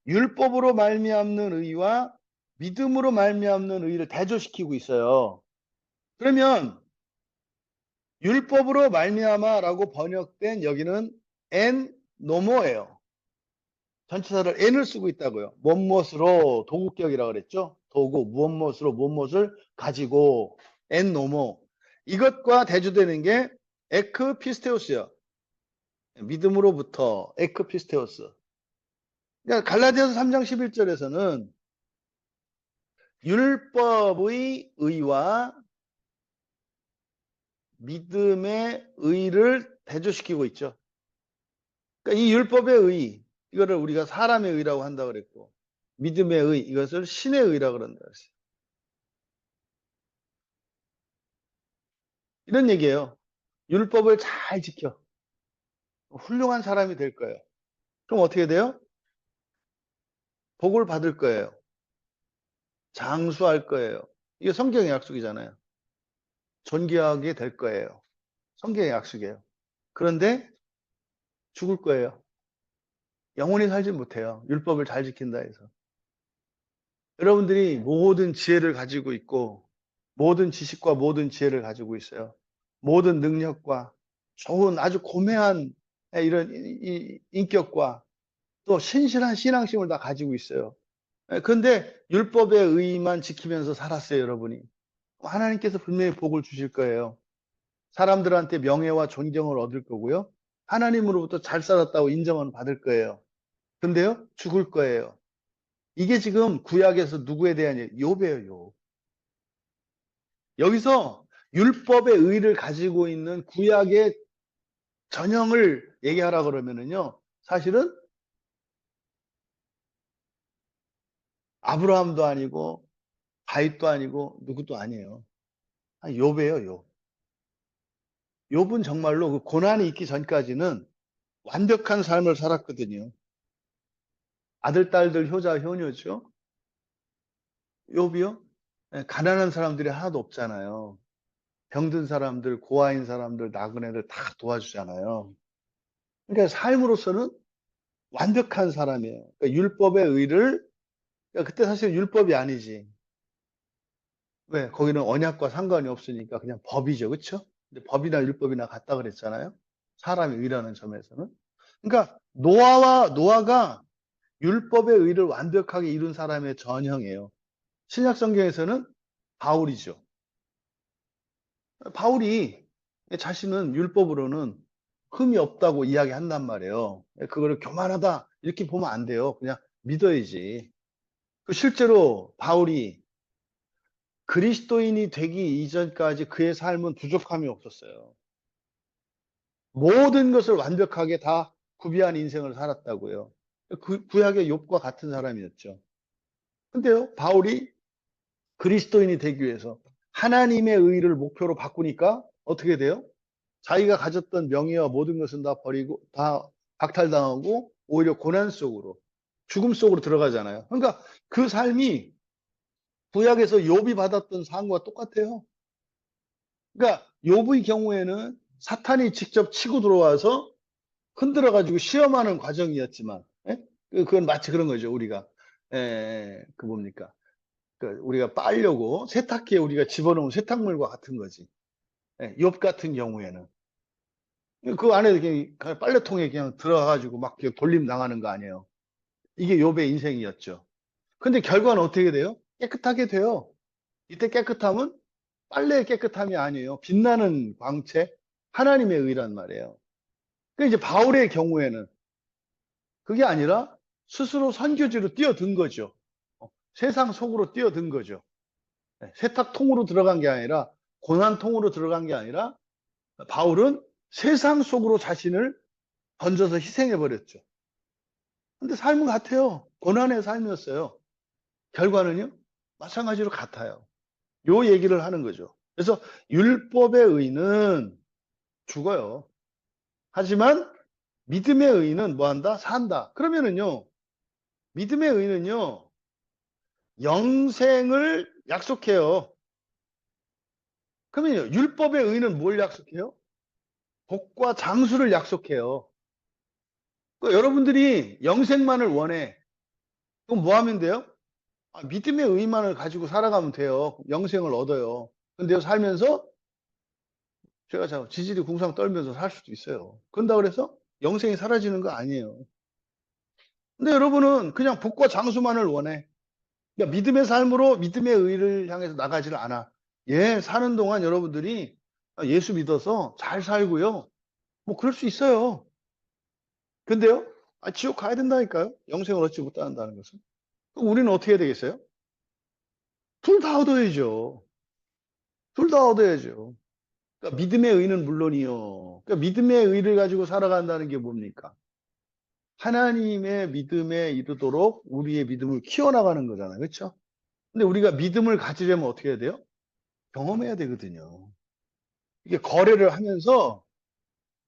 율법으로 말미암는 의와 믿음으로 말미암는 의를 대조시키고 있어요. 그러면 율법으로 말미암아라고 번역된 여기는 엔 노모예요. 전치사를 n을 쓰고 있다고요. 무엇으로 도구격이라고 그랬죠. 도구 무엇으로 무엇을 가지고 엔 노모. 이것과 대조되는 게 에크피스테우스요. 믿음으로부터 에크피스테우스. 그러니까 갈라디아서 3장 11절에서는 율법의 의와 믿음의 의를 대조시키고 있죠. 그러니까 이 율법의 의, 이거를 우리가 사람의 의라고 한다고 그랬고, 믿음의 의, 이것을 신의 의라고 그런다 그랬어요. 이런 얘기예요. 율법을 잘 지켜. 훌륭한 사람이 될 거예요. 그럼 어떻게 돼요? 복을 받을 거예요. 장수할 거예요. 이게 성경의 약속이잖아요. 존귀하게 될 거예요. 성경의 약속이에요. 그런데 죽을 거예요. 영원히 살지 못해요. 율법을 잘 지킨다 해서. 여러분들이 모든 지혜를 가지고 있고 모든 지식과 모든 지혜를 가지고 있어요. 모든 능력과 좋은 아주 고매한 이런 인격과 또 신실한 신앙심을 다 가지고 있어요. 그런데 율법의 의만 지키면서 살았어요, 여러분이. 하나님께서 분명히 복을 주실 거예요. 사람들한테 명예와 존경을 얻을 거고요. 하나님으로부터 잘 살았다고 인정은 받을 거예요. 근데요, 죽을 거예요. 이게 지금 구약에서 누구에 대한 욥이에요, 욥. 여기서 율법의 의를 가지고 있는 구약의 전형을 얘기하라 그러면은요, 사실은 아브라함도 아니고 다윗도 아니고 누구도 아니에요. 욥이에요, 욥. 욥은 정말로 그 고난이 있기 전까지는 완벽한 삶을 살았거든요. 아들, 딸들, 효자, 효녀죠. 욥이요? 가난한 사람들이 하나도 없잖아요. 병든 사람들, 고아인 사람들, 나그네들 다 도와주잖아요. 그러니까 삶으로서는 완벽한 사람이에요. 그러니까 율법의 의를, 그러니까 그때 사실 율법이 아니지. 왜? 거기는 언약과 상관이 없으니까 그냥 법이죠. 그렇죠? 근데 법이나 율법이나 같다 그랬잖아요. 사람의 의라는 점에서는. 그러니까 노아가 율법의 의를 완벽하게 이룬 사람의 전형이에요. 신약 성경에서는 바울이죠. 바울이 자신은 율법으로는 흠이 없다고 이야기한단 말이에요. 그거를 교만하다 이렇게 보면 안 돼요. 그냥 믿어야지. 실제로 바울이 그리스도인이 되기 이전까지 그의 삶은 부족함이 없었어요. 모든 것을 완벽하게 다 구비한 인생을 살았다고요. 구약의 욥과 같은 사람이었죠. 근데요, 바울이 그리스도인이 되기 위해서 하나님의 의를 목표로 바꾸니까 어떻게 돼요? 자기가 가졌던 명예와 모든 것은 다 버리고 다 박탈당하고 오히려 고난 속으로 죽음 속으로 들어가잖아요. 그러니까 그 삶이 구약에서 욥이 받았던 상과 똑같아요. 그러니까 욥의 경우에는 사탄이 직접 치고 들어와서 흔들어 가지고 시험하는 과정이었지만, 예? 그건 마치 그런 거죠. 우리가 그 뭡니까? 그 우리가 빨려고 세탁기에 우리가 집어넣은 세탁물과 같은 거지. 욥 같은 경우에는 그 안에 이렇게 빨래통에 그냥 들어가 가지고 막 돌림 당하는 거 아니에요. 이게 욥의 인생이었죠. 근데 결과는 어떻게 돼요? 깨끗하게 돼요. 이때 깨끗함은 빨래의 깨끗함이 아니에요. 빛나는 광채, 하나님의 의란 말이에요. 그 이제 바울의 경우에는 그게 아니라 스스로 선교지로 뛰어든 거죠. 세상 속으로 뛰어든 거죠. 세탁통으로 들어간 게 아니라 고난통으로 들어간 게 아니라 바울은 세상 속으로 자신을 던져서 희생해 버렸죠. 근데 삶은 같아요. 고난의 삶이었어요. 결과는요? 마찬가지로 같아요. 요 얘기를 하는 거죠. 그래서 율법의 의는 죽어요. 하지만 믿음의 의는 뭐 한다? 산다. 그러면은요, 믿음의 의는요, 영생을 약속해요. 그러면요, 율법의 의는 뭘 약속해요? 복과 장수를 약속해요. 그러니까 여러분들이 영생만을 원해. 그럼 뭐 하면 돼요? 믿음의 의만을 가지고 살아가면 돼요. 영생을 얻어요. 근데요, 살면서 제가 지질이 궁상 떨면서 살 수도 있어요. 그런다 그래서 영생이 사라지는 거 아니에요. 근데 여러분은 그냥 복과 장수만을 원해. 그러니까 믿음의 삶으로 믿음의 의를 향해서 나가지를 않아. 예, 사는 동안 여러분들이 예수 믿어서 잘 살고요. 뭐 그럴 수 있어요. 근데요, 지옥 가야 된다니까요. 영생을 얻지 못한다는 것은. 그럼 우리는 어떻게 해야 되겠어요? 둘 다 얻어야죠. 둘 다 얻어야죠. 그러니까 믿음의 의는 물론이요. 그러니까 믿음의 의를 가지고 살아간다는 게 뭡니까? 하나님의 믿음에 이르도록 우리의 믿음을 키워나가는 거잖아요. 그렇죠? 근데 우리가 믿음을 가지려면 어떻게 해야 돼요? 경험해야 되거든요. 이게 거래를 하면서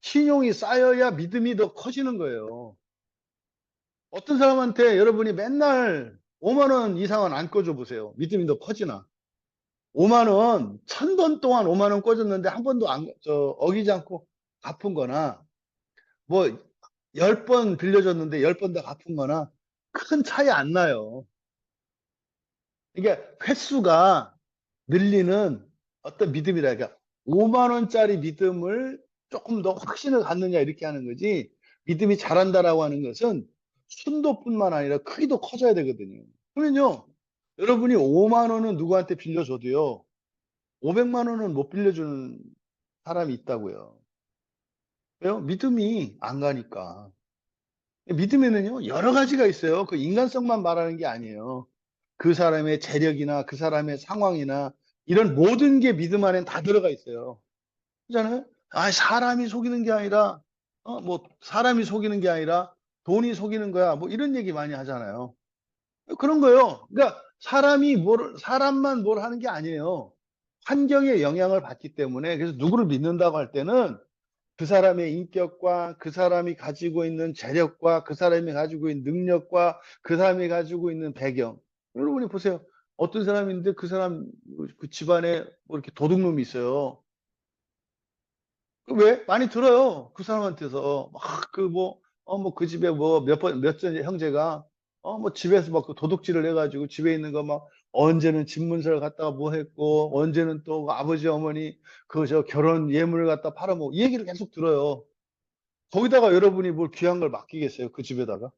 신용이 쌓여야 믿음이 더 커지는 거예요. 어떤 사람한테 여러분이 맨날 5만 원 이상은 안 꿔줘 보세요. 믿음이 더 커지나? 5만 원, 1000번 동안 5만 원 꿔줬는데 한 번도 어기지 않고 갚은 거나, 뭐, 10번 빌려줬는데 10번 다 갚은 거나, 큰 차이 안 나요. 이게 횟수가 늘리는 어떤 믿음이라. 그러니까 5만 원짜리 믿음을 조금 더 확신을 갖느냐 이렇게 하는 거지, 믿음이 자란다라고 하는 것은 순도뿐만 아니라 크기도 커져야 되거든요. 그러면요, 여러분이 5만 원은 누구한테 빌려줘도요, 500만 원은 못 빌려주는 사람이 있다고요. 왜요? 믿음이 안 가니까. 믿음에는요, 여러 가지가 있어요. 그 인간성만 말하는 게 아니에요. 그 사람의 재력이나 그 사람의 상황이나 이런 모든 게 믿음 안에 다 들어가 있어요. 그렇잖아요? 사람이 속이는 게 아니라, 뭐, 사람이 속이는 게 아니라 돈이 속이는 거야. 뭐 이런 얘기 많이 하잖아요. 그런 거요. 그러니까 사람만 뭘 하는 게 아니에요. 환경의 영향을 받기 때문에, 그래서 누구를 믿는다고 할 때는 그 사람의 인격과 그 사람이 가지고 있는 재력과 그 사람이 가지고 있는 능력과 그 사람이 가지고 있는 배경. 여러분이 보세요. 어떤 사람인데 그 사람, 그 집안에 뭐 이렇게 도둑놈이 있어요. 왜? 많이 들어요. 그 사람한테서. 막 그 뭐, 뭐 그 집에 뭐 몇전 형제가, 뭐 집에서 막 그 도둑질을 해가지고 집에 있는 거 막, 언제는 집문서를 갖다가 뭐 했고, 언제는 또 아버지 어머니 그 결혼 예물을 갖다 팔아먹고, 이 얘기를 계속 들어요. 거기다가 여러분이 뭘 귀한 걸 맡기겠어요? 그 집에다가.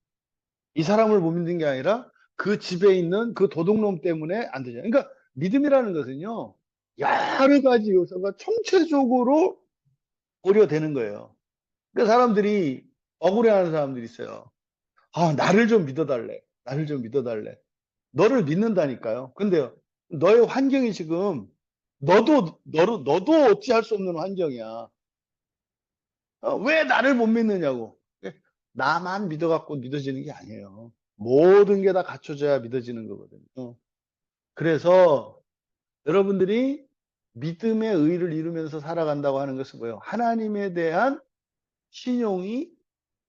이 사람을 못 믿는 게 아니라 그 집에 있는 그 도둑놈 때문에 안 되잖아요. 그러니까 믿음이라는 것은요, 여러 가지 요소가 총체적으로 고려되는 거예요. 그러니까 사람들이 억울해하는 사람들이 있어요. 나를 좀 믿어달래. 나를 좀 믿어달래. 너를 믿는다니까요. 근데요, 너의 환경이 지금 너도 어찌할 수 없는 환경이야. 왜 나를 못 믿느냐고. 나만 믿어갖고 믿어지는 게 아니에요. 모든 게 다 갖춰져야 믿어지는 거거든요. 그래서 여러분들이 믿음의 의를 이루면서 살아간다고 하는 것은 뭐예요? 하나님에 대한 신용이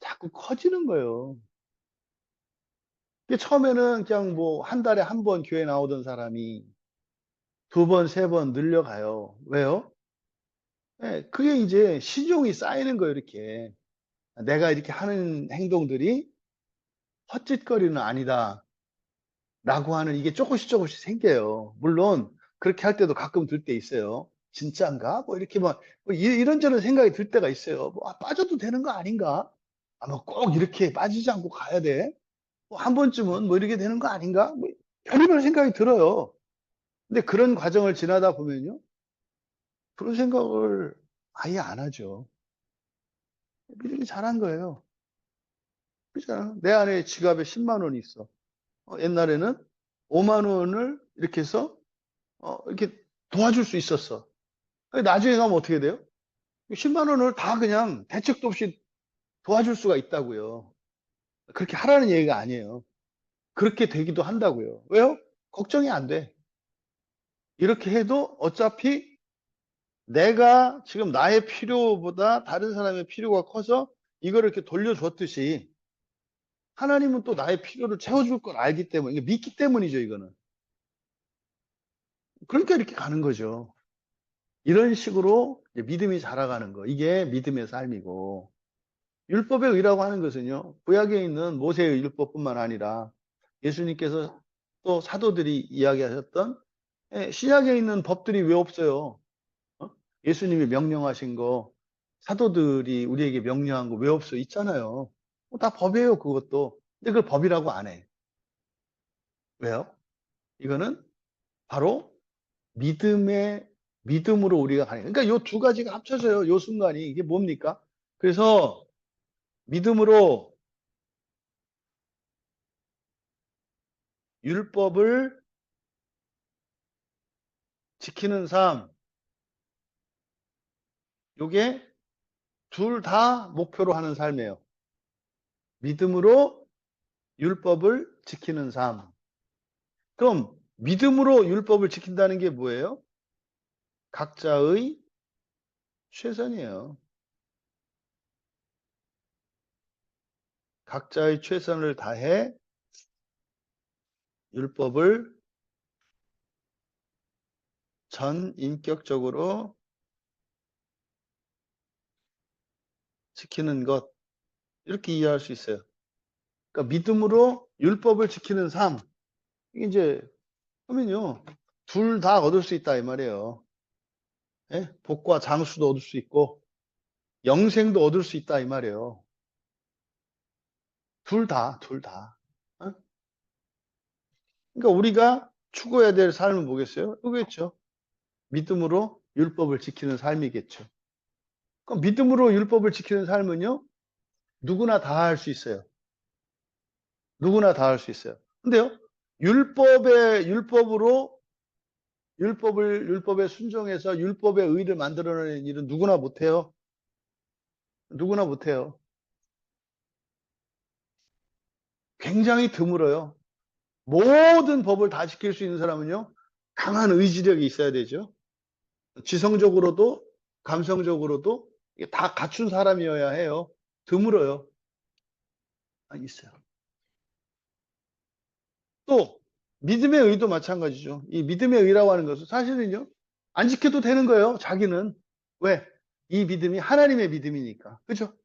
자꾸 커지는 거예요. 처음에는 그냥 뭐 한 달에 한 번 교회 나오던 사람이 두 번, 세 번 늘려가요. 왜요? 네, 그게 이제 신용이 쌓이는 거예요, 이렇게. 내가 이렇게 하는 행동들이 헛짓거리는 아니다. 라고 하는, 이게 조금씩 조금씩 생겨요. 물론 그렇게 할 때도 가끔 들 때 있어요. 진짜인가? 뭐 이렇게 뭐 이런저런 생각이 들 때가 있어요. 뭐 빠져도 되는 거 아닌가? 뭐 꼭 이렇게 빠지지 않고 가야 돼. 뭐 한 번쯤은 뭐 이렇게 되는 거 아닌가? 뭐 별의별 생각이 들어요. 근데 그런 과정을 지나다 보면요, 그런 생각을 아예 안 하죠. 믿음이 잘한 거예요. 그렇잖아. 내 안에 지갑에 10만 원이 있어. 옛날에는 5만 원을 이렇게 해서 이렇게 도와줄 수 있었어. 나중에 가면 어떻게 돼요? 10만 원을 다 그냥 대책도 없이 도와줄 수가 있다고요. 그렇게 하라는 얘기가 아니에요. 그렇게 되기도 한다고요. 왜요? 걱정이 안 돼. 이렇게 해도 어차피 내가 지금 나의 필요보다 다른 사람의 필요가 커서 이거를 이렇게 돌려줬듯이 하나님은 또 나의 필요를 채워줄 걸 알기 때문에, 이게 믿기 때문이죠, 이거는. 그러니까 이렇게 가는 거죠. 이런 식으로 이제 믿음이 자라가는 거. 이게 믿음의 삶이고, 율법의 의라고 하는 것은요, 구약에 있는 모세의 율법뿐만 아니라 예수님께서 또 사도들이 이야기하셨던 신약에 있는 법들이 왜 없어요? 어? 예수님이 명령하신 거, 사도들이 우리에게 명령한 거 왜 없어? 있잖아요. 다 법이에요, 그것도. 근데 그걸 법이라고 안 해. 왜요? 이거는 바로 믿음으로 우리가 가는 거예요. 그러니까 요 두 가지가 합쳐져요. 요 순간이. 이게 뭡니까? 그래서 믿음으로 율법을 지키는 삶, 요게 둘 다 목표로 하는 삶이에요. 믿음으로 율법을 지키는 삶. 그럼 믿음으로 율법을 지킨다는 게 뭐예요? 각자의 최선이에요. 각자의 최선을 다해 율법을 전인격적으로 지키는 것. 이렇게 이해할 수 있어요. 그러니까 믿음으로 율법을 지키는 삶. 이게 이제 하면요, 둘 다 얻을 수 있다 이 말이에요. 예? 복과 장수도 얻을 수 있고 영생도 얻을 수 있다 이 말이에요. 둘 다, 둘 다. 어? 그러니까 우리가 추구해야 될 삶은 뭐겠어요? 이거겠죠. 믿음으로 율법을 지키는 삶이겠죠. 그럼 믿음으로 율법을 지키는 삶은요, 누구나 다 할 수 있어요. 누구나 다 할 수 있어요. 근데요, 율법으로 율법에 순종해서 율법의 의를 만들어내는 일은 누구나 못해요. 누구나 못해요. 굉장히 드물어요. 모든 법을 다 지킬 수 있는 사람은요, 강한 의지력이 있어야 되죠. 지성적으로도, 감성적으로도 이게 다 갖춘 사람이어야 해요. 드물어요. 아, 있어요. 또, 믿음의 의도 마찬가지죠. 이 믿음의 의라고 하는 것은 사실은요, 안 지켜도 되는 거예요, 자기는. 왜? 이 믿음이 하나님의 믿음이니까. 그죠?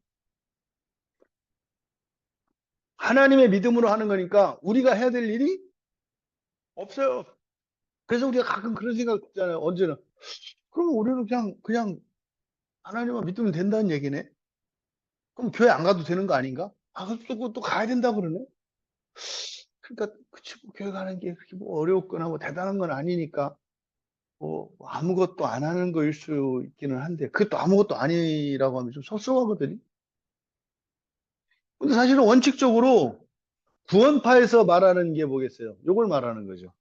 하나님의 믿음으로 하는 거니까 우리가 해야 될 일이 없어요. 그래서 우리가 가끔 그런 생각 듣잖아요. 언제나. 그러면 우리는 그냥 하나님만 믿으면 된다는 얘기네. 그럼 교회 안 가도 되는 거 아닌가? 아, 또 가야 된다 그러네. 그러니까 그치, 뭐 교회 가는 게 그렇게 뭐 어렵거나 뭐 대단한 건 아니니까 뭐 아무것도 안 하는 거일 수 있기는 한데 그것도 아무것도 아니라고 하면 좀 섭섭하거든요. 근데 사실은 원칙적으로 구원파에서 말하는 게 뭐겠어요? 요걸 말하는 거죠.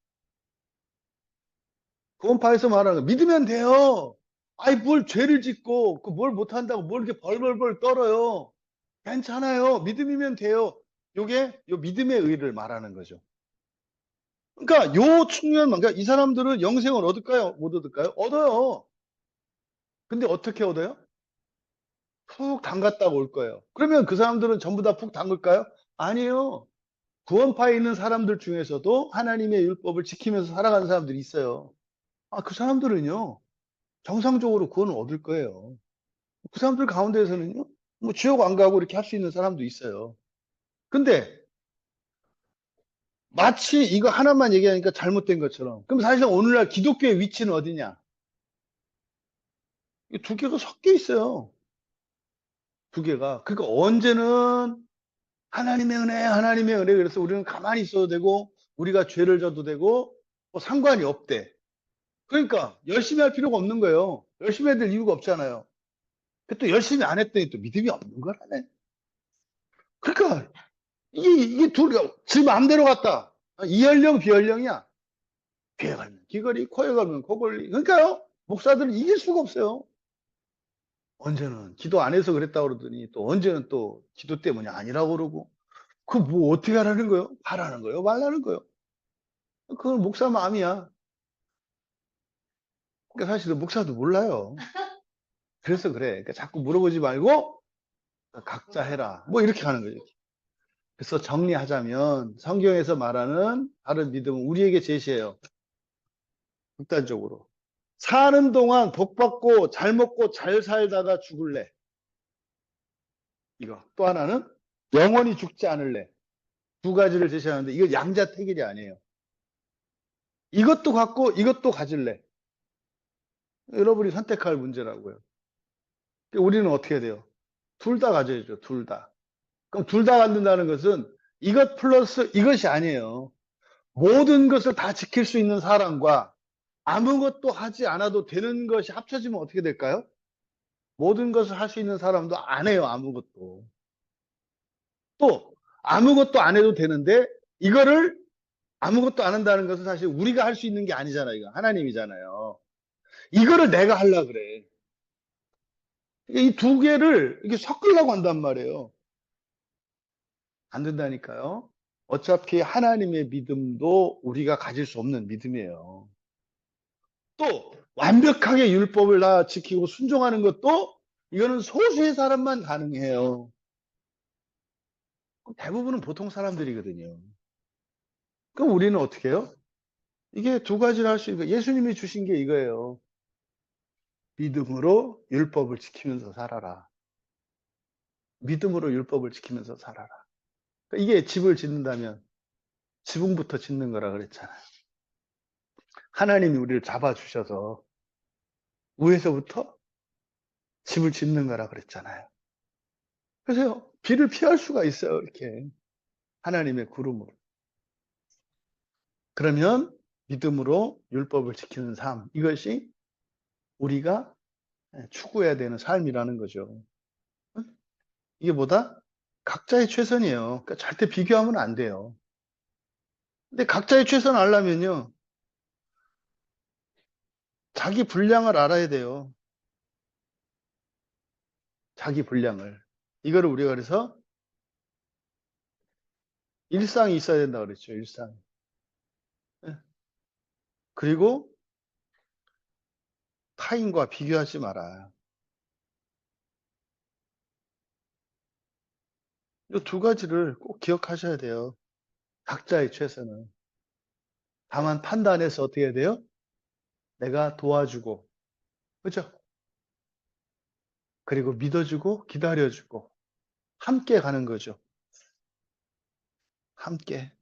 구원파에서 말하는 거 믿으면 돼요. 아이 뭘 죄를 짓고 그 뭘 못한다고 뭘 이렇게 벌벌벌 떨어요. 괜찮아요. 믿음이면 돼요. 요게 요 믿음의 의를 말하는 거죠. 그러니까 요 측면만, 그러니까 이 사람들은 영생을 얻을까요? 못 얻을까요? 얻어요. 근데 어떻게 얻어요? 푹 담갔다가 올 거예요. 그러면 그 사람들은 전부 다 푹 담글까요? 아니에요. 구원파에 있는 사람들 중에서도 하나님의 율법을 지키면서 살아가는 사람들이 있어요. 아, 그 사람들은요, 정상적으로 구원을 얻을 거예요. 그 사람들 가운데에서는요, 뭐 지옥 안 가고 이렇게 할 수 있는 사람도 있어요. 근데 마치 이거 하나만 얘기하니까 잘못된 것처럼. 그럼 사실 오늘날 기독교의 위치는 어디냐? 이 두 개가 섞여 있어요. 두 개가. 그러니까 언제는 하나님의 은혜, 그래서 우리는 가만히 있어도 되고, 우리가 죄를 져도 되고, 뭐 상관이 없대. 그러니까 열심히 할 필요가 없는 거예요. 열심히 해야 될 이유가 없잖아요. 또 열심히 안 했더니 또 믿음이 없는 거라네. 그러니까 이게 지 마음대로 갔다. 이연령 비연령이야. 귀에 가면 귀걸이, 코에 가면 코걸이. 그러니까요, 목사들은 이길 수가 없어요. 언제는 기도 안 해서 그랬다고 그러더니 또 언제는 또 기도 때문이 아니라고 그러고. 그 뭐 어떻게 하라는 거예요? 하라는 거예요? 말라는 거예요? 그건 목사 마음이야. 그러니까 사실은 목사도 몰라요. 그래서 그래. 그러니까 자꾸 물어보지 말고 각자 해라. 뭐 이렇게 하는 거죠. 그래서 정리하자면 성경에서 말하는 바른 믿음은 우리에게 제시해요. 극단적으로. 사는 동안 복 받고 잘 먹고 잘 살다가 죽을래. 이거. 또 하나는 영원히 죽지 않을래. 두 가지를 제시하는데 이거 양자택일이 아니에요. 이것도 갖고 이것도 가질래. 여러분이 선택할 문제라고요. 우리는 어떻게 해야 돼요? 둘 다 가져야죠. 둘 다. 그럼 둘 다 갖는다는 것은 이것 플러스 이것이 아니에요. 모든 것을 다 지킬 수 있는 사람과 아무것도 하지 않아도 되는 것이 합쳐지면 어떻게 될까요? 모든 것을 할 수 있는 사람도 안 해요. 아무것도. 또 아무것도 안 해도 되는데 이거를 아무것도 안 한다는 것은 사실 우리가 할 수 있는 게 아니잖아요. 이거 하나님이잖아요. 이거를 내가 하려 그래. 이 두 개를 이렇게 섞으려고 한단 말이에요. 안 된다니까요. 어차피 하나님의 믿음도 우리가 가질 수 없는 믿음이에요. 또 완벽하게 율법을 다 지키고 순종하는 것도 이거는 소수의 사람만 가능해요. 대부분은 보통 사람들이거든요. 그럼 우리는 어떻게 해요? 이게 두 가지를 할 수 있는 예수님이 주신 게 이거예요. 믿음으로 율법을 지키면서 살아라. 믿음으로 율법을 지키면서 살아라. 그러니까 이게 집을 짓는다면 지붕부터 짓는 거라 그랬잖아요. 하나님이 우리를 잡아주셔서 위에서부터 집을 짓는 거라 그랬잖아요. 그래서 비를 피할 수가 있어요. 이렇게 하나님의 구름으로. 그러면 믿음으로 율법을 지키는 삶, 이것이 우리가 추구해야 되는 삶이라는 거죠. 이게 뭐다? 각자의 최선이에요. 그러니까 절대 비교하면 안 돼요. 근데 각자의 최선을 알려면요, 자기 분량을 알아야 돼요. 자기 분량을. 이거를 우리가 그래서 일상이 있어야 된다 그랬죠. 일상. 예. 그리고 타인과 비교하지 마라. 이 두 가지를 꼭 기억하셔야 돼요. 각자의 최선은. 다만 판단해서 어떻게 해야 돼요? 내가 도와주고, 그죠? 그리고 믿어주고, 기다려주고, 함께 가는 거죠. 함께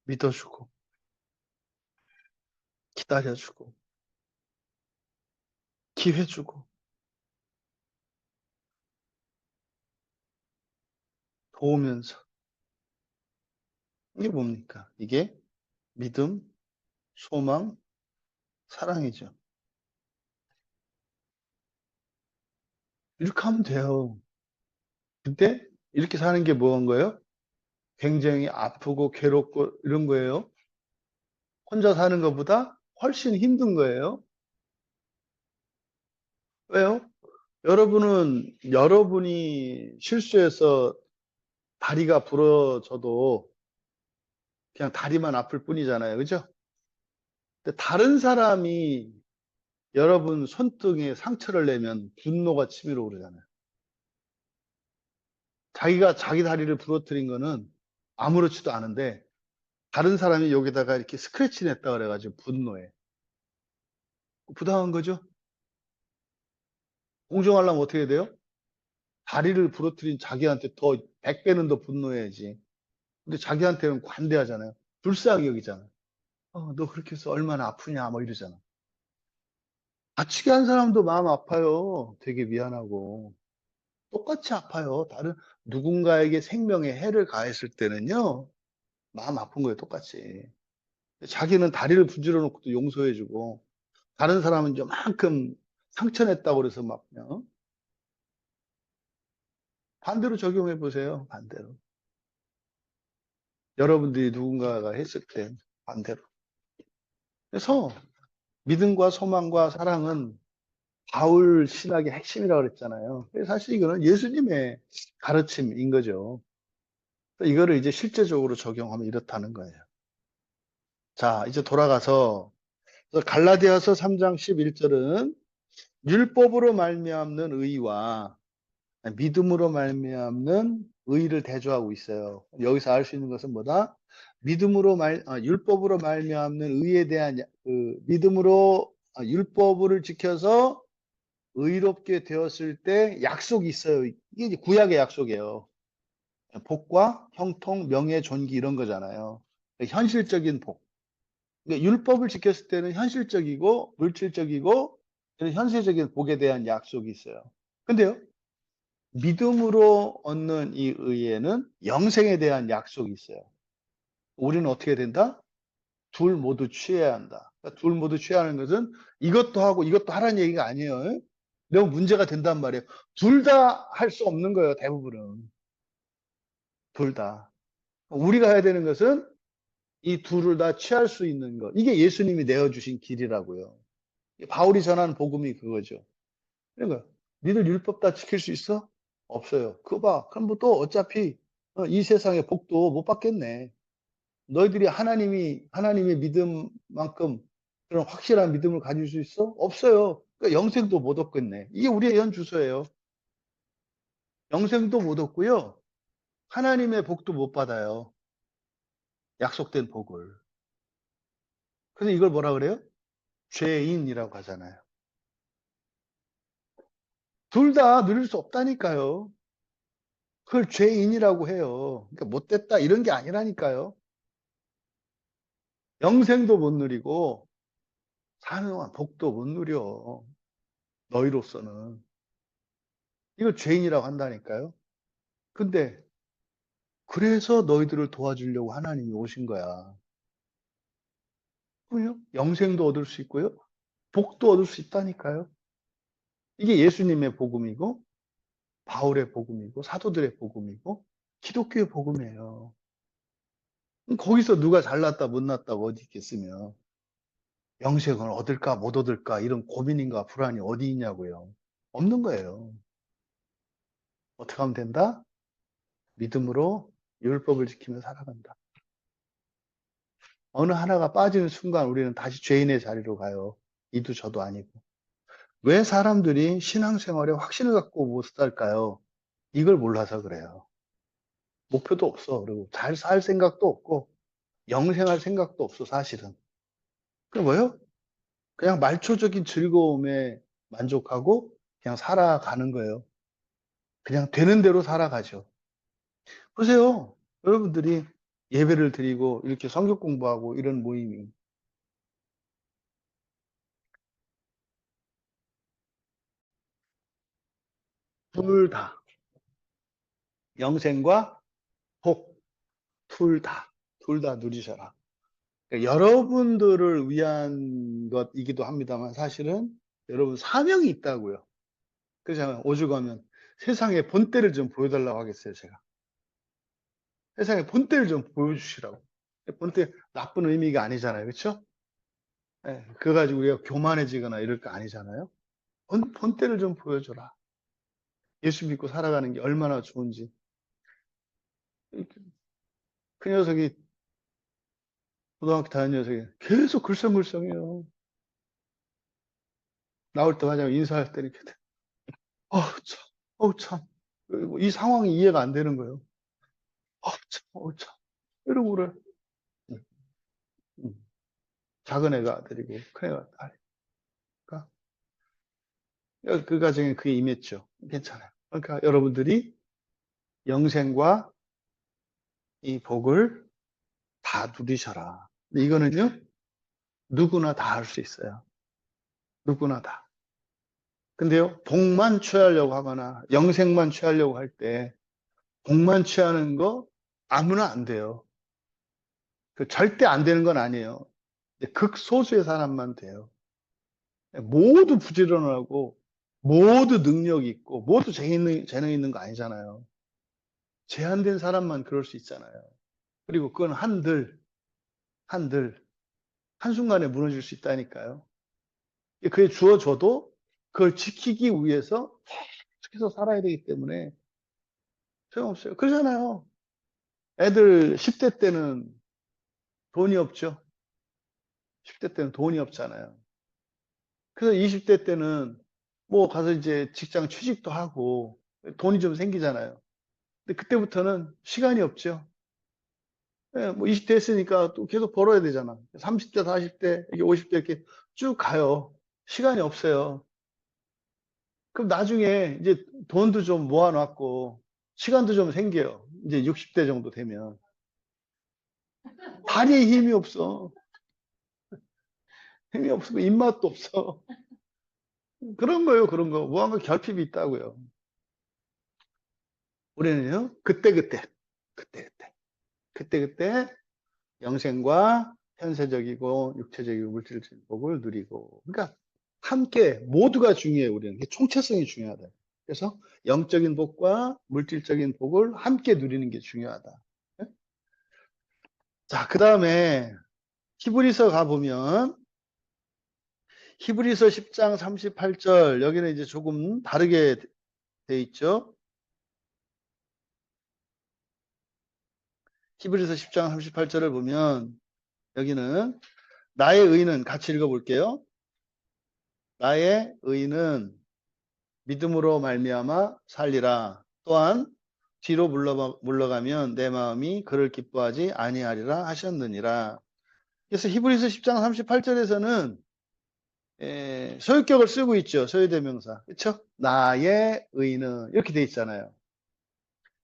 믿어주고, 기다려주고, 기회 주고, 도우면서. 이게 뭡니까? 이게 믿음, 소망, 사랑이죠. 이렇게 하면 돼요. 근데 이렇게 사는 게 뭐한 거예요? 굉장히 아프고 괴롭고 이런 거예요. 혼자 사는 것보다 훨씬 힘든 거예요. 왜요? 여러분이 실수해서 다리가 부러져도 그냥 다리만 아플 뿐이잖아요. 그죠? 근데 다른 사람이 여러분 손등에 상처를 내면 분노가 치밀어 오르잖아요. 자기가 자기 다리를 부러뜨린 거는 아무렇지도 않은데 다른 사람이 여기다가 이렇게 스크래치 냈다 그래가지고 분노해. 부당한 거죠? 공정하려면 어떻게 해야 돼요? 다리를 부러뜨린 자기한테 더 100배는 더 분노해야지. 근데 자기한테는 관대하잖아요. 불쌍히 여기잖아요. 너 그렇게 해서 얼마나 아프냐, 뭐 이러잖아. 다치게 한 사람도 마음 아파요. 되게 미안하고. 똑같이 아파요. 다른 누군가에게 생명에 해를 가했을 때는요, 마음 아픈 거예요. 똑같이. 자기는 다리를 분질러 놓고도 용서해주고, 다른 사람은 요만큼 상처냈다고 그래서 막, 반대로 적용해 보세요. 반대로. 여러분들이 누군가가 했을 때, 반대로. 그래서 믿음과 소망과 사랑은 바울 신학의 핵심이라고 그랬잖아요. 사실 이거는 예수님의 가르침인 거죠. 이거를 이제 실제적으로 적용하면 이렇다는 거예요. 자, 이제 돌아가서 갈라디아서 3장 11절은 율법으로 말미암는 의와 믿음으로 말미암는 의를 대조하고 있어요. 여기서 알 수 있는 것은 뭐다? 율법으로 말미암는 의에 대한 믿음으로 율법을 지켜서 의롭게 되었을 때 약속이 있어요. 이게 이제 구약의 약속이에요. 복과 형통, 명예, 존귀 이런 거잖아요. 현실적인 복. 그러니까 율법을 지켰을 때는 현실적이고 물질적이고 이런 현세적인 복에 대한 약속이 있어요. 근데요, 믿음으로 얻는 이 의에는 영생에 대한 약속이 있어요. 우리는 어떻게 된다? 둘 모두 취해야 한다. 그러니까 둘 모두 취하는 것은 이것도 하고 이것도 하라는 얘기가 아니에요. 너무 문제가 된단 말이에요. 둘 다 할 수 없는 거예요, 대부분은. 둘 다. 우리가 해야 되는 것은 이 둘을 다 취할 수 있는 것. 이게 예수님이 내어주신 길이라고요. 바울이 전하는 복음이 그거죠. 그러니까 니들 율법 다 지킬 수 있어? 없어요. 그거 봐. 그럼 뭐 또 어차피 이 세상의 복도 못 받겠네. 너희들이 하나님의 믿음만큼 그런 확실한 믿음을 가질 수 있어? 없어요. 그러니까 영생도 못 얻겠네. 이게 우리의 현 주소예요. 영생도 못 얻고요. 하나님의 복도 못 받아요. 약속된 복을. 그래서 이걸 뭐라 그래요? 죄인이라고 하잖아요. 둘 다 누릴 수 없다니까요. 그걸 죄인이라고 해요. 그러니까 못됐다 이런 게 아니라니까요. 영생도 못 누리고 사는 동안 복도 못 누려. 너희로서는. 이걸 죄인이라고 한다니까요. 근데 그래서 너희들을 도와주려고 하나님이 오신 거야. 그럼요. 영생도 얻을 수 있고요. 복도 얻을 수 있다니까요. 이게 예수님의 복음이고 바울의 복음이고 사도들의 복음이고 기독교의 복음이에요. 거기서 누가 잘났다 못났다고 어디 있겠으며 영생을 얻을까 못 얻을까 이런 고민인가 불안이 어디 있냐고요. 없는 거예요. 어떻게 하면 된다? 믿음으로 율법을 지키며 살아간다. 어느 하나가 빠지는 순간 우리는 다시 죄인의 자리로 가요. 이도 저도 아니고. 왜 사람들이 신앙생활에 확신을 갖고 못 살까요? 이걸 몰라서 그래요. 목표도 없어. 그리고 잘 살 생각도 없고 영생할 생각도 없어 사실은. 그 뭐예요? 그냥 말초적인 즐거움에 만족하고 그냥 살아가는 거예요. 그냥 되는 대로 살아가죠. 보세요. 여러분들이 예배를 드리고 이렇게 성경 공부하고 이런 모임이 둘 다 영생과 복 둘 다, 둘 다 누리셔라. 그러니까 여러분들을 위한 것이기도 합니다만 사실은 여러분 사명이 있다고요. 그래서 오죽하면 세상의 본때를 좀 보여달라고 하겠어요, 제가. 세상의 본때를 좀 보여주시라고. 본때 나쁜 의미가 아니잖아요. 그렇죠? 예, 그거 가지고 우리가 교만해지거나 이럴 거 아니잖아요. 본때를 좀 보여줘라. 예수 믿고 살아가는 게 얼마나 좋은지. 그 녀석이 고등학교 다니는 녀석이 계속 글썽글썽해요. 나올 때마다 인사할 때 이렇게 어우 참, 어우 참. 그리고 이 상황이 이해가 안 되는 거예요. 어우 참, 어우 참. 이러고 그래. 음, 음. 작은 애가 아들이고 큰 애가 딸이니까 그 가정에 그게 임했죠. 괜찮아요. 그러니까 여러분들이 영생과 이 복을 다 누리셔라. 근데 이거는요 누구나 다 할 수 있어요. 누구나 다. 근데요 복만 취하려고 하거나 영생만 취하려고 할 때 복만 취하는 거 아무나 안 돼요. 그 절대 안 되는 건 아니에요. 극소수의 사람만 돼요. 모두 부지런하고 모두 능력 있고 모두 재능 있는 거 아니잖아요. 제한된 사람만 그럴 수 있잖아요. 그리고 그건 한들 한순간에 무너질 수 있다니까요. 그게 주어져도 그걸 지키기 위해서 계속해서 살아야 되기 때문에 소용없어요. 그러잖아요. 애들 10대 때는 돈이 없죠. 10대 때는 돈이 없잖아요. 그래서 20대 때는 뭐 가서 이제 직장 취직도 하고 돈이 좀 생기잖아요. 근데 그때부터는 시간이 없죠. 예, 뭐 20대 했으니까 또 계속 벌어야 되잖아. 30대, 40대, 이게 50대 이렇게 쭉 가요. 시간이 없어요. 그럼 나중에 이제 돈도 좀 모아놨고 시간도 좀 생겨요. 이제 60대 정도 되면 다리에 힘이 없어. 힘이 없고 입맛도 없어. 그런 거예요, 그런 거. 무언가 결핍이 있다고요. 우리는요, 그때그때 영생과 현세적이고 육체적이고 물질적인 복을 누리고. 그러니까 함께 모두가 중요해요, 우리는. 총체성이 중요하다. 그래서 영적인 복과 물질적인 복을 함께 누리는 게 중요하다. 예? 자, 그 다음에 히브리서 가보면 히브리서 10장 38절 여기는 이제 조금 다르게 돼 있죠. 히브리서 10장 38절을 보면 여기는 나의 의는 같이 읽어볼게요. 나의 의는 믿음으로 말미암아 살리라. 또한 뒤로 물러가면 내 마음이 그를 기뻐하지 아니하리라 하셨느니라. 그래서 히브리서 10장 38절에서는 소유격을 쓰고 있죠. 소유대명사. 그렇죠? 나의 의는 이렇게 돼 있잖아요.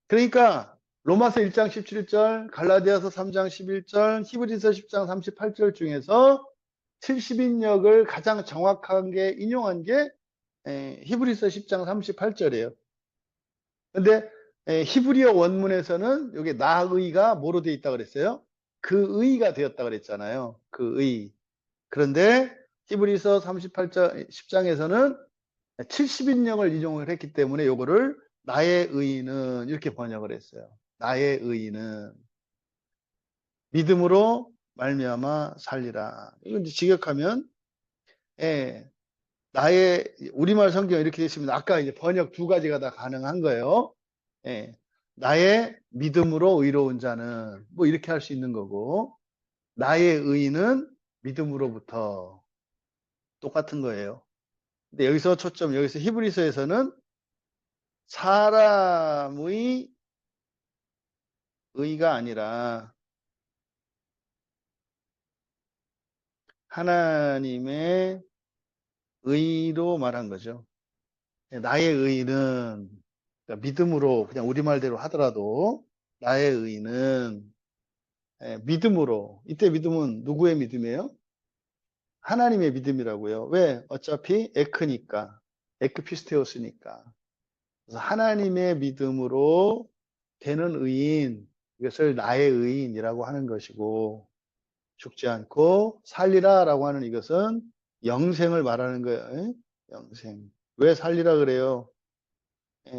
그러니까 로마서 1장 17절, 갈라디아서 3장 11절, 히브리서 10장 38절 중에서 70인역을 가장 정확하게 인용한 게 히브리서 10장 38절이에요. 근데 히브리어 원문에서는 여기 나의가 뭐로 되어 있다고 그랬어요? 그 의가 되었다 그랬잖아요. 그 의. 그런데 히브리서 38장 10장에서는 70인령을 인용을 했기 때문에 요거를 나의 의는 이렇게 번역을 했어요. 나의 의는 믿음으로 말미암아 살리라. 이거 이제 직역하면 예, 나의 우리말 성경 이렇게 되어 있으면 아까 이제 번역 두 가지가 다 가능한 거예요. 예, 나의 믿음으로 의로운 자는 뭐 이렇게 할 수 있는 거고 나의 의는 믿음으로부터 똑같은 거예요. 근데 여기서 초점 여기서 히브리서에서는 사람의 의가 아니라 하나님의 의로 말한 거죠. 나의 의는 그러니까 믿음으로 그냥 우리말대로 하더라도 나의 의는 믿음으로 이때 믿음은 누구의 믿음이에요? 하나님의 믿음이라고요. 왜? 어차피 에크니까 에크피스테오스니까 그래서 하나님의 믿음으로 되는 의인 이것을 나의 의인이라고 하는 것이고 죽지 않고 살리라라고 하는 이것은 영생을 말하는 거예요. 영생. 왜 살리라 그래요?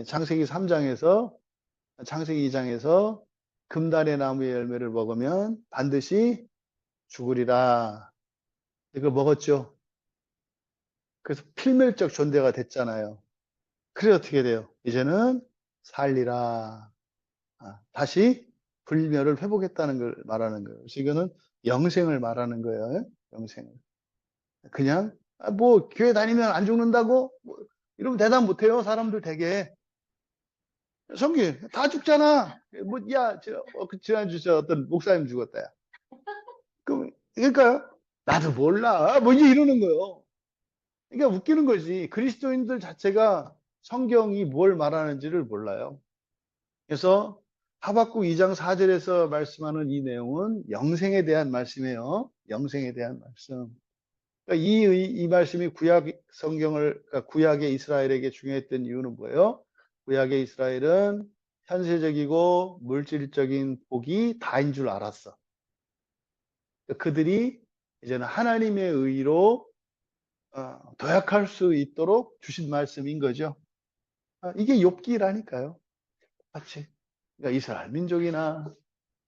창세기 3장에서 창세기 2장에서 금단의 나무의 열매를 먹으면 반드시 죽으리라. 이걸 먹었죠. 그래서 필멸적 존재가 됐잖아요. 그래 어떻게 돼요? 이제는 살리라. 다시 불멸을 회복했다는 걸 말하는 거예요. 그래서 이거는 영생을 말하는 거예요. 영생을. 그냥 뭐 교회 다니면 안 죽는다고 뭐 이러면 대답 못해요. 사람들 되게 성기 다 죽잖아. 뭐야 지난주 저 어떤 목사님 죽었다. 야. 그러니까 나도 몰라. 뭐 이제 이러는 거예요. 그러니까 웃기는 거지. 그리스도인들 자체가 성경이 뭘 말하는지를 몰라요. 그래서 하박국 2장 4절에서 말씀하는 이 내용은 영생에 대한 말씀이에요. 영생에 대한 말씀. 그러니까 이 말씀이 구약 성경을, 그러니까 구약의 이스라엘에게 중요했던 이유는 뭐예요? 구약의 이스라엘은 현세적이고 물질적인 복이 다인 줄 알았어. 그러니까 그들이 이제는 하나님의 의로 도약할 수 있도록 주신 말씀인 거죠. 이게 욥기라니까요. 같이. 그러니까 이스라엘 민족이나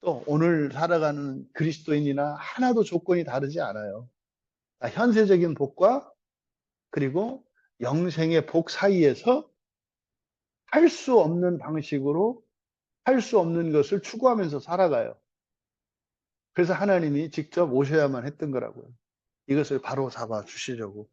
또 오늘 살아가는 그리스도인이나 하나도 조건이 다르지 않아요. 현세적인 복과 그리고 영생의 복 사이에서 할 수 없는 방식으로 할 수 없는 것을 추구하면서 살아가요. 그래서 하나님이 직접 오셔야만 했던 거라고요. 이것을 바로잡아 주시려고.